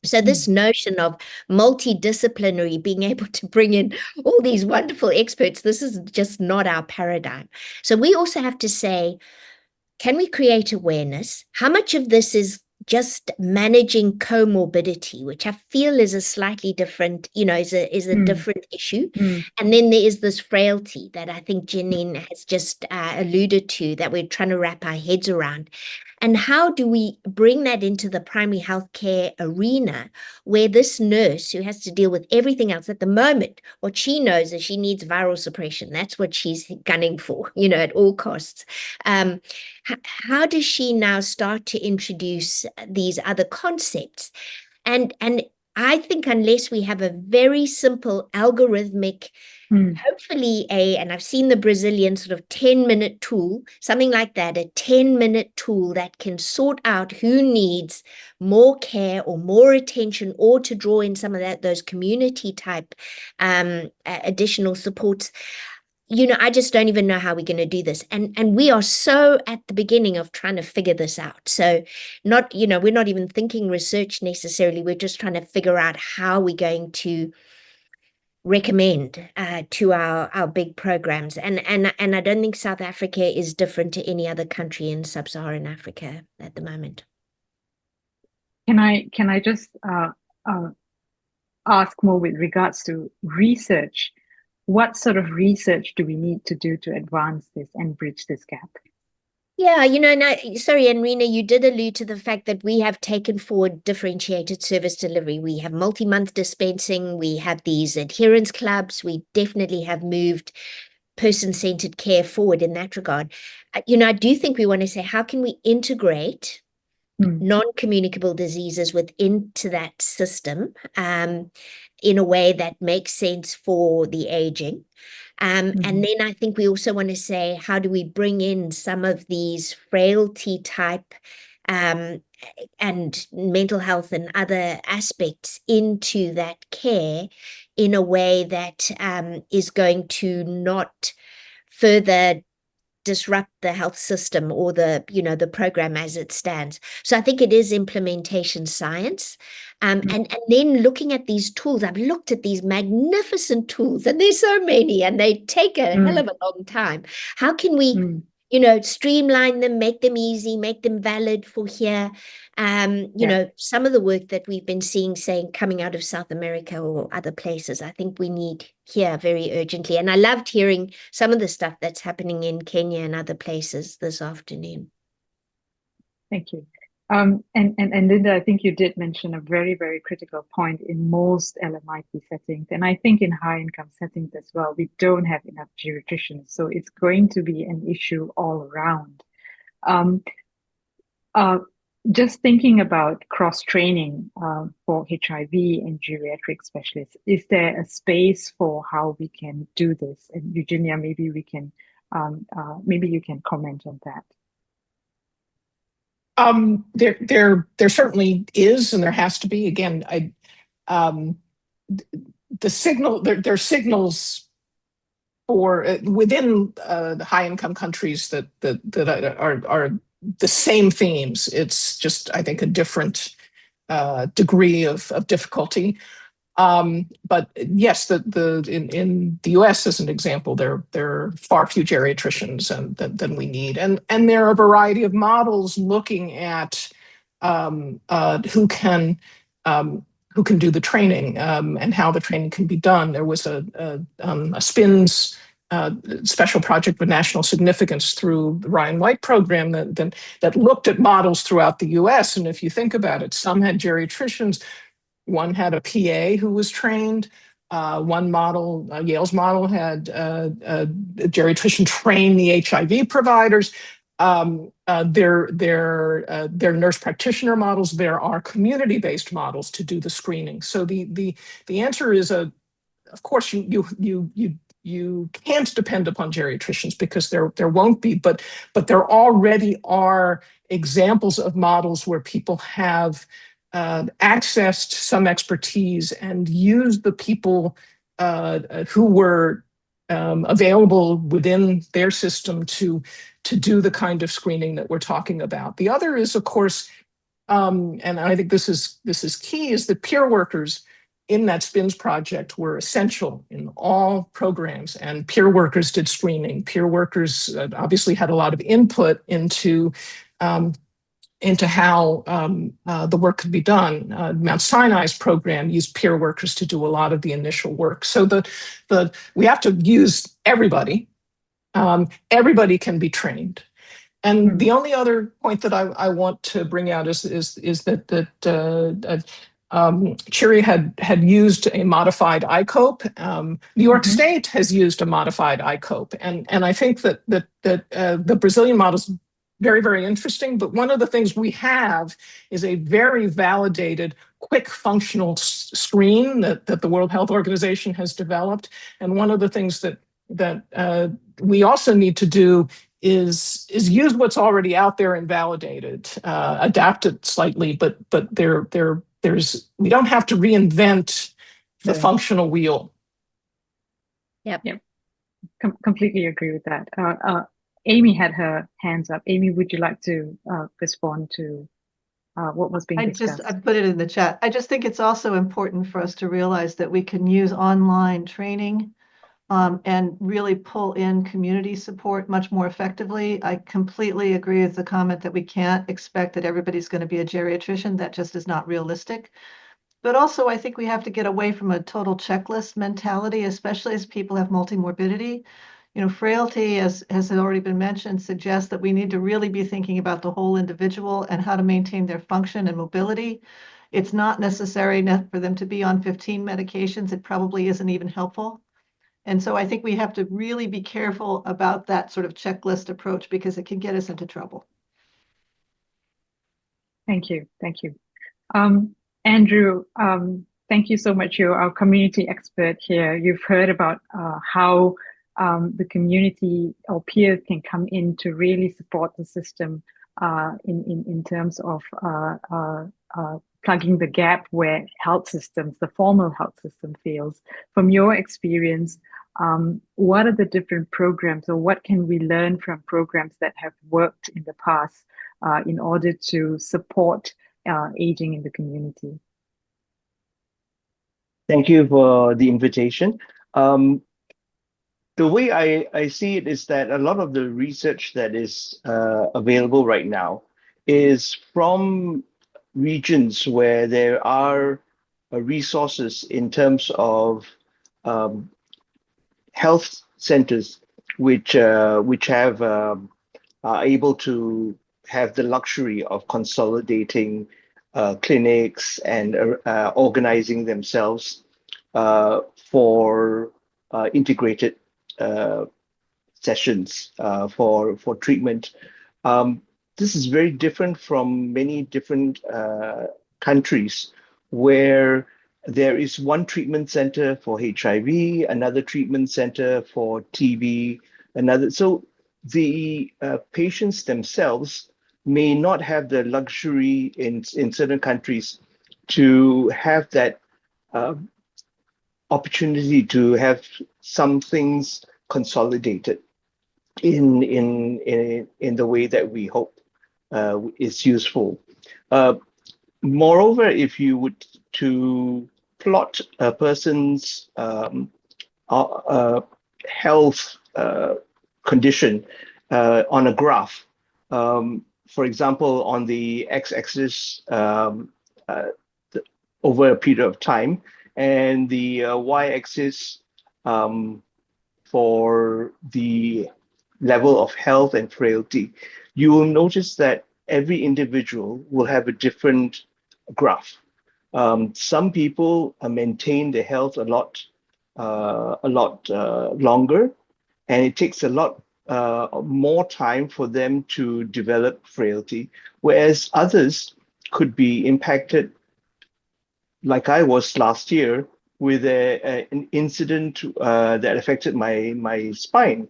So this notion of multidisciplinary, being able to bring in all these wonderful experts, this is just not our paradigm. So we also have to say, can we create awareness? How much of this is just managing comorbidity, which I feel is a slightly different, is a different issue. And then there is this frailty that I think Janine has just alluded to, that we're trying to wrap our heads around. And how do we bring that into the primary healthcare arena, where this nurse who has to deal with everything else at the moment, what she knows is she needs viral suppression. That's what she's gunning for, at all costs. How does she now start to introduce these other concepts? And I think unless we have a very simple algorithmic, hopefully and I've seen the Brazilian sort of 10-minute tool, something like that, a 10-minute tool that can sort out who needs more care or more attention, or to draw in some of those community type additional supports. I just don't even know how we're going to do this. And we are so at the beginning of trying to figure this out. So we're not even thinking research necessarily. We're just trying to figure out how we're going to recommend to our big programs. And I don't think South Africa is different to any other country in sub-Saharan Africa at the moment. Can I just ask more with regards to research? What sort of research do we need to do to advance this and bridge this gap? Yeah, no, sorry, and Rena, you did allude to the fact that we have taken forward differentiated service delivery. We have multi-month dispensing. We have these adherence clubs. We definitely have moved person-centered care forward in that regard. I do think we want to say, how can we integrate non-communicable diseases into that system in a way that makes sense for the aging? And then I think we also want to say, how do we bring in some of these frailty type and mental health and other aspects into that care in a way that is going to not further disrupt the health system or the program as it stands. So I think it is implementation science. And then looking at these tools, I've looked at these magnificent tools, and there's so many, and they take a hell of a long time. How can we, streamline them, make them easy, make them valid for here? Some of the work that we've been seeing, coming out of South America or other places, I think we need here very urgently. And I loved hearing some of the stuff that's happening in Kenya and other places this afternoon. Thank you. And Linda, I think you did mention a very, very critical point in most LMIT settings, and I think in high income settings as well, we don't have enough geriatricians, so it's going to be an issue all around. Just thinking about cross-training for HIV and geriatric specialists, is there a space for how we can do this? And Eugenia, maybe we can, maybe you can comment on that. There certainly is, and there has to be. Again, the signal there are signals for within the high income countries that are the same themes. It's just, I think, a different degree of difficulty. But yes, in the US, as an example, there are far fewer geriatricians than we need, and there are a variety of models looking at who can do the training and how the training can be done. There was a SPINS special project with national significance through the Ryan White program that looked at models throughout the US. And if you think about it, some had geriatricians. One had a PA who was trained. One model, Yale's model, had a geriatrician train the HIV providers. They're nurse practitioner models. There are community-based models to do the screening. So the answer is of course you can't depend upon geriatricians because there won't be, but there already are examples of models where people have accessed some expertise and used the people who were available within their system to do the kind of screening that we're talking about. The other is, of course, and I think this is key, is that peer workers in that SPINS project were essential in all programs, and peer workers did screening. Peer workers obviously had a lot of input into how the work could be done. Mount Sinai's program used peer workers to do a lot of the initial work. So we have to use everybody. Everybody can be trained. And the only other point that I want to bring out is that Chiri had used a modified ICOPE. New York State has used a modified ICOPE, and I think that the Brazilian model is very, very interesting. But one of the things we have is a very validated, quick functional screen that the World Health Organization has developed. And one of the things that we also need to do is use what's already out there and validate it, adapt it slightly, but there's we don't have to reinvent the functional wheel. Yep. Completely agree with that. Amy had her hands up. Amy, would you like to respond to what was being discussed? I put it in the chat. I just think it's also important for us to realize that we can use online training and really pull in community support much more effectively. I completely agree with the comment that we can't expect that everybody's going to be a geriatrician. That just is not realistic. But also, I think we have to get away from a total checklist mentality, especially as people have multimorbidity. You know, frailty, as has already been mentioned, suggests that we need to really be thinking about the whole individual and how to maintain their function and mobility. It's not necessary for them to be on 15 medications. It probably isn't even helpful. And so I think we have to really be careful about that sort of checklist approach because it can get us into trouble. Thank you. Thank you. Andrew, thank you so much. You're our community expert here. You've heard about how the community or peers can come in to really support the system in terms of plugging the gap where health systems, the formal health system fails. From your experience, what are the different programs or what can we learn from programs that have worked in the past in order to support aging in the community? Thank you for the invitation. The way I see it is that a lot of the research that is available right now is from regions where there are resources in terms of health centers which are able to have the luxury of consolidating clinics and organizing themselves for integrated sessions for treatment. This is very different from many different countries where there is one treatment center for HIV, another treatment center for TB, another. So the patients themselves may not have the luxury in certain countries to have that opportunity to have some things consolidated in the way that we hope is useful. Moreover, if you would to plot a person's health condition on a graph, for example, on the x-axis over a period of time, and the y-axis for the level of health and frailty, you will notice that every individual will have a different graph. Some people maintain their health a lot longer, and it takes a lot more time for them to develop frailty, whereas others could be impacted, like I was last year, with an incident that affected my spine.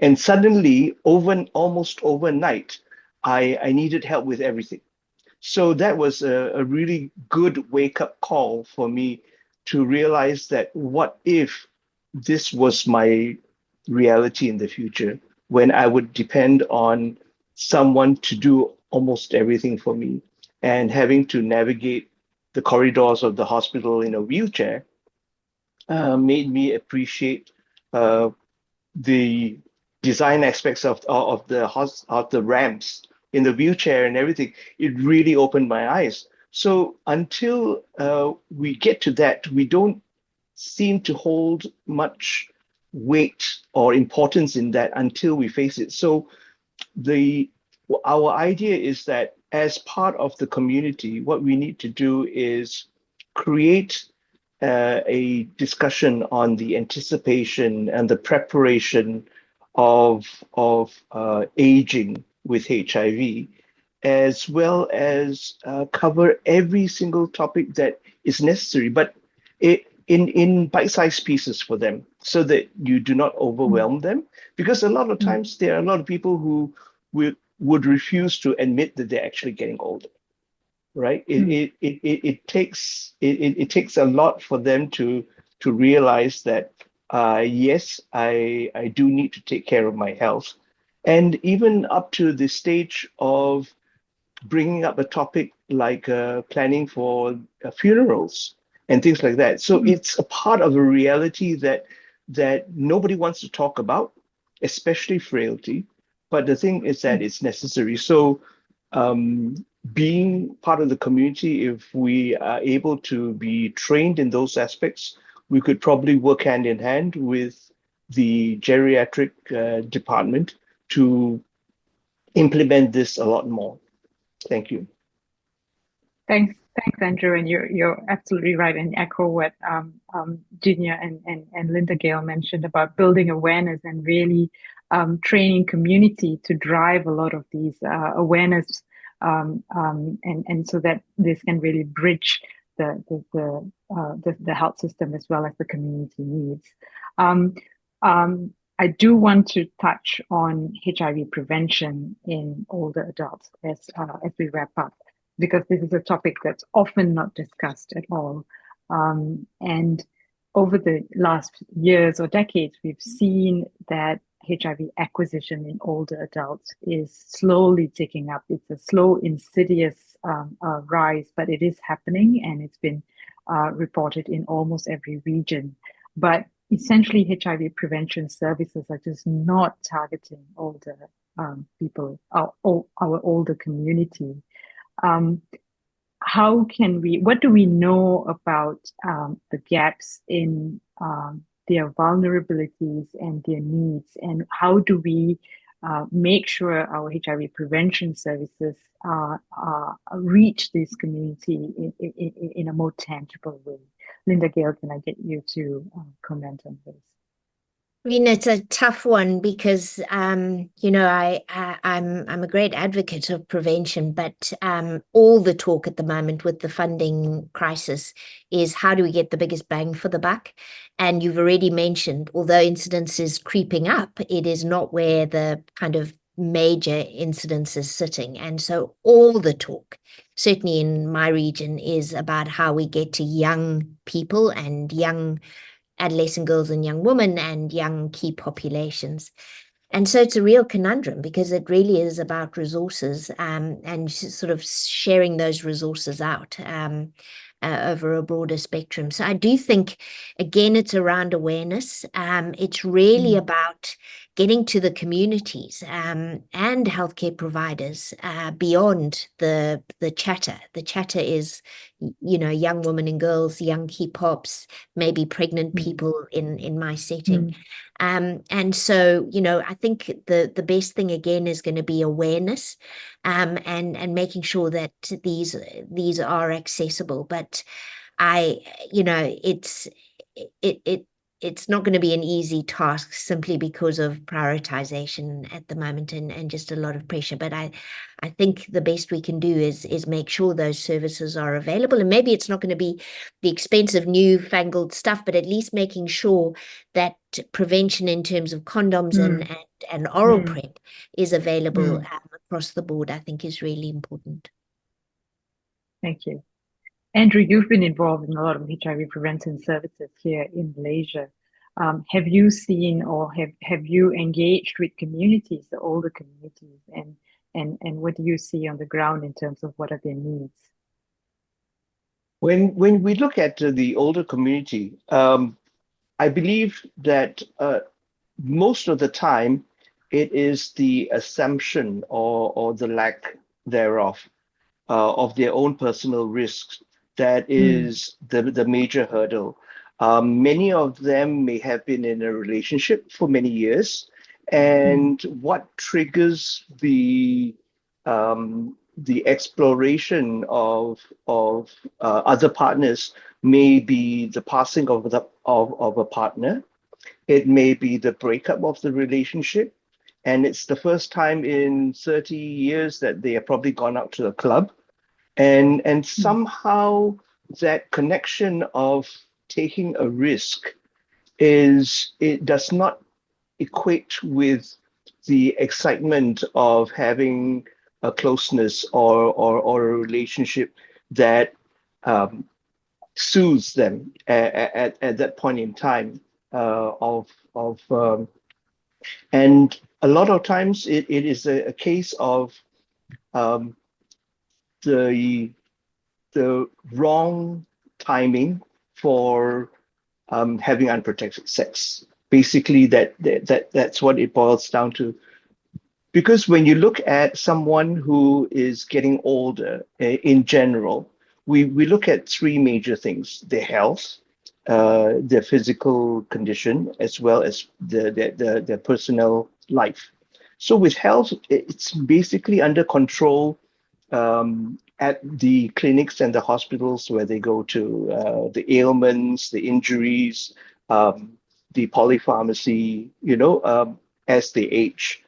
And suddenly, almost overnight, I needed help with everything. So that was a really good wake-up call for me to realize that what if this was my reality in the future, when I would depend on someone to do almost everything for me, and having to navigate the corridors of the hospital in a wheelchair made me appreciate the design aspects of the ramps in the wheelchair and everything. It really opened my eyes. So until we get to that, we don't seem to hold much weight or importance in that until we face it. So our idea is that as part of the community, what we need to do is create a discussion on the anticipation and the preparation of aging with HIV, as well as cover every single topic that is necessary, but in bite-sized pieces for them, so that you do not overwhelm them. Because a lot of times there are a lot of people who would refuse to admit that they're actually getting older. Right? It takes a lot for them to realize that yes, I do need to take care of my health, and even up to the stage of bringing up a topic like planning for funerals and things like that. So it's a part of a reality that nobody wants to talk about, especially frailty. But the thing is that it's necessary. So being part of the community, if we are able to be trained in those aspects, we could probably work hand in hand with the geriatric department to implement this a lot more. Thank you. Thanks, Andrew, and you're absolutely right, and echo what Jinya and Linda Gale mentioned about building awareness and really training community to drive a lot of these awareness, and so that this can really bridge the health system as well as the community needs. I do want to touch on HIV prevention in older adults as we wrap up, because this is a topic that's often not discussed at all. And over the last years or decades, we've seen that HIV acquisition in older adults is slowly ticking up. It's a slow, insidious rise, but it is happening, and it's been reported in almost every region. But essentially, HIV prevention services are just not targeting older people, our older community. What do we know about the gaps in their vulnerabilities and their needs, and how do we make sure our HIV prevention services reach this community in a more tangible way. Linda Gale, can I get you to comment on this? I mean, it's a tough one because, you know, I'm a great advocate of prevention, but all the talk at the moment with the funding crisis is how do we get the biggest bang for the buck? And you've already mentioned, although incidence is creeping up, it is not where the kind of major incidence is sitting. And so all the talk, certainly in my region, is about how we get to young people and young adolescent girls and young women and young key populations. And so it's a real conundrum because it really is about resources and sort of sharing those resources out over a broader spectrum. So I do think, again, it's around awareness. It's really about getting to the communities and healthcare providers beyond the chatter. The chatter is, you know, young women and girls, young key pops, maybe pregnant people in my setting. And so, you know, I think the best thing again is going to be awareness and making sure that these are accessible. But you know, it's not going to be an easy task simply because of prioritization at the moment and just a lot of pressure. But I think the best we can do is make sure those services are available. And maybe it's not going to be the expensive newfangled stuff, but at least making sure that prevention in terms of condoms and oral PrEP is available across the board, I think is really important. Thank you. Andrew, you've been involved in a lot of HIV prevention services here in Malaysia. Have you seen or have you engaged with communities, the older communities, and what do you see on the ground in terms of what are their needs? When we look at the older community, I believe that most of the time it is the assumption or the lack thereof of their own personal risks that is the major hurdle. Many of them may have been in a relationship for many years, and what triggers the exploration of other partners may be the passing of a partner. It may be the breakup of the relationship, and it's the first time in 30 years that they have probably gone out to a club. And somehow that connection of taking a risk it does not equate with the excitement of having a closeness or a relationship that soothes them at that point in time and a lot of times it is a case of the wrong timing for having unprotected sex. Basically, that's what it boils down to. Because when you look at someone who is getting older in general, we look at three major things: their health, their physical condition, as well as their personal life. So with health, it's basically under control at the clinics and the hospitals where they go to, the ailments, the injuries, the polypharmacy, as they age.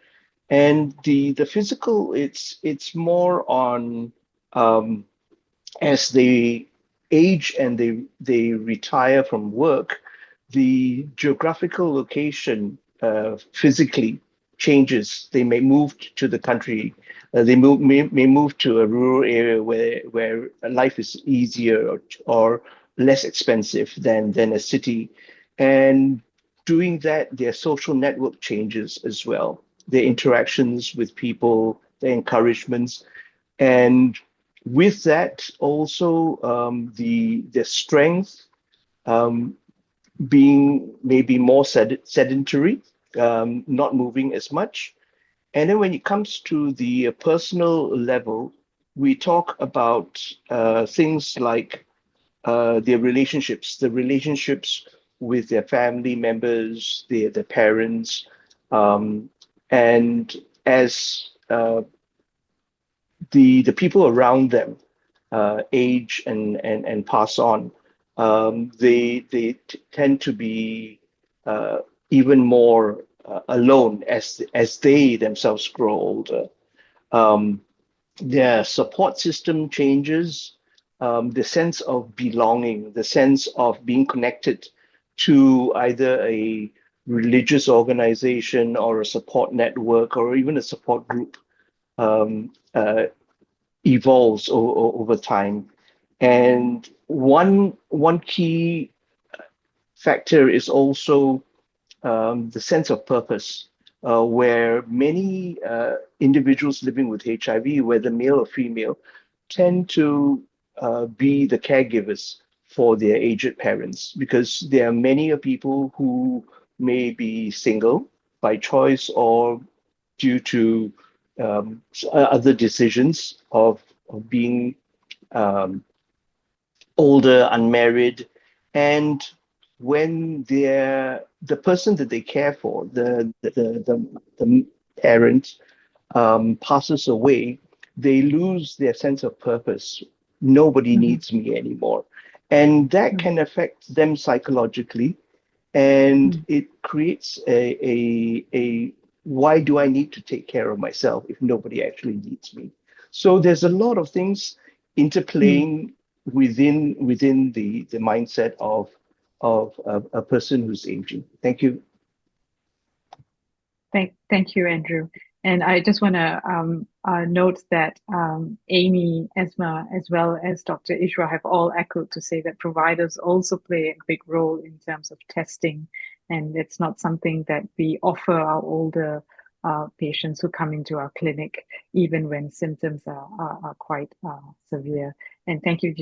And the physical, it's more on as they age and they retire from work, the geographical location physically changes. They may move to the country. They may move to a rural area where life is easier or less expensive than a city. And doing that, their social network changes as well. Their interactions with people, their encouragements. And with that, also the strength being maybe more sedentary, not moving as much. And then when it comes to the personal level, we talk about things like their relationships, the relationships with their family members, their parents, And as the people around them age and pass on, they tend to be even more alone as they themselves grow older. Their support system changes, the sense of belonging, the sense of being connected to either a religious organization or a support network or even a support group evolves over time. And one key factor is also the sense of purpose, where many individuals living with HIV, whether male or female, tend to be the caregivers for their aged parents, because there are many people who may be single by choice or due to other decisions of being older, unmarried, and when the person that they care for, the parent, passes away, they lose their sense of purpose. Nobody needs me anymore. And that can affect them psychologically. And it creates a why do I need to take care of myself if nobody actually needs me? So there's a lot of things interplaying within the mindset of a person who's aging. Thank you. Thank you, Andrew. And I just want to note that Amy, Esma, as well as Dr. Ishra have all echoed to say that providers also play a big role in terms of testing. And it's not something that we offer our older patients who come into our clinic, even when symptoms are quite severe. And thank you,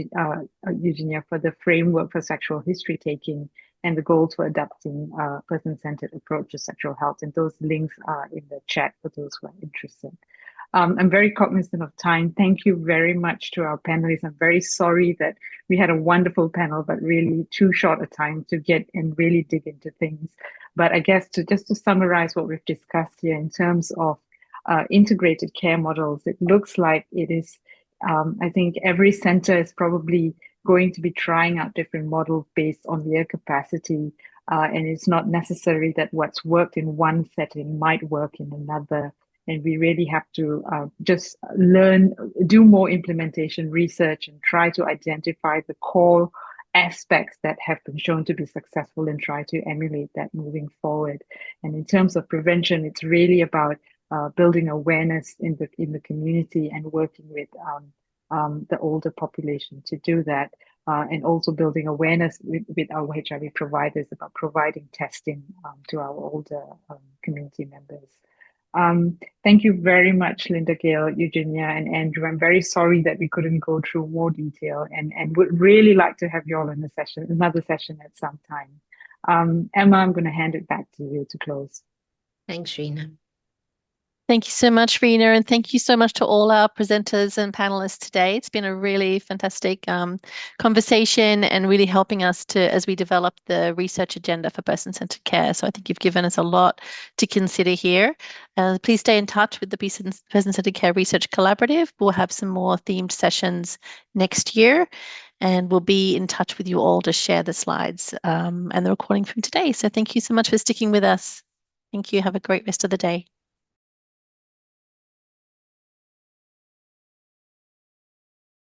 Eugenia, for the framework for sexual history taking and the goals for adopting a person-centered approach to sexual health. And those links are in the chat for those who are interested. I'm very cognizant of time. Thank you very much to our panelists. I'm very sorry that we had a wonderful panel, but really too short a time to get and really dig into things. But I guess just to summarize what we've discussed here in terms of integrated care models, it looks like it is, I think every center is probably going to be trying out different models based on their capacity. And it's not necessary that what's worked in one setting might work in another. And we really have to just learn, do more implementation research and try to identify the core aspects that have been shown to be successful and try to emulate that moving forward. And in terms of prevention, it's really about building awareness in the community and working with the older population to do that, and also building awareness with our HIV providers about providing testing to our older community members. Thank you very much, Linda, Gail, Eugenia, and Andrew. I'm very sorry that we couldn't go through more detail and would really like to have you all in another session at some time. Emma, I'm going to hand it back to you to close. Thanks, Rena. Thank you so much, Rena, and thank you so much to all our presenters and panelists today. It's been a really fantastic conversation and really helping us as we develop the research agenda for person-centered care. So I think you've given us a lot to consider here. Please stay in touch with the Person-Centered Care Research Collaborative. We'll have some more themed sessions next year, and we'll be in touch with you all to share the slides and the recording from today. So thank you so much for sticking with us. Thank you. Have a great rest of the day.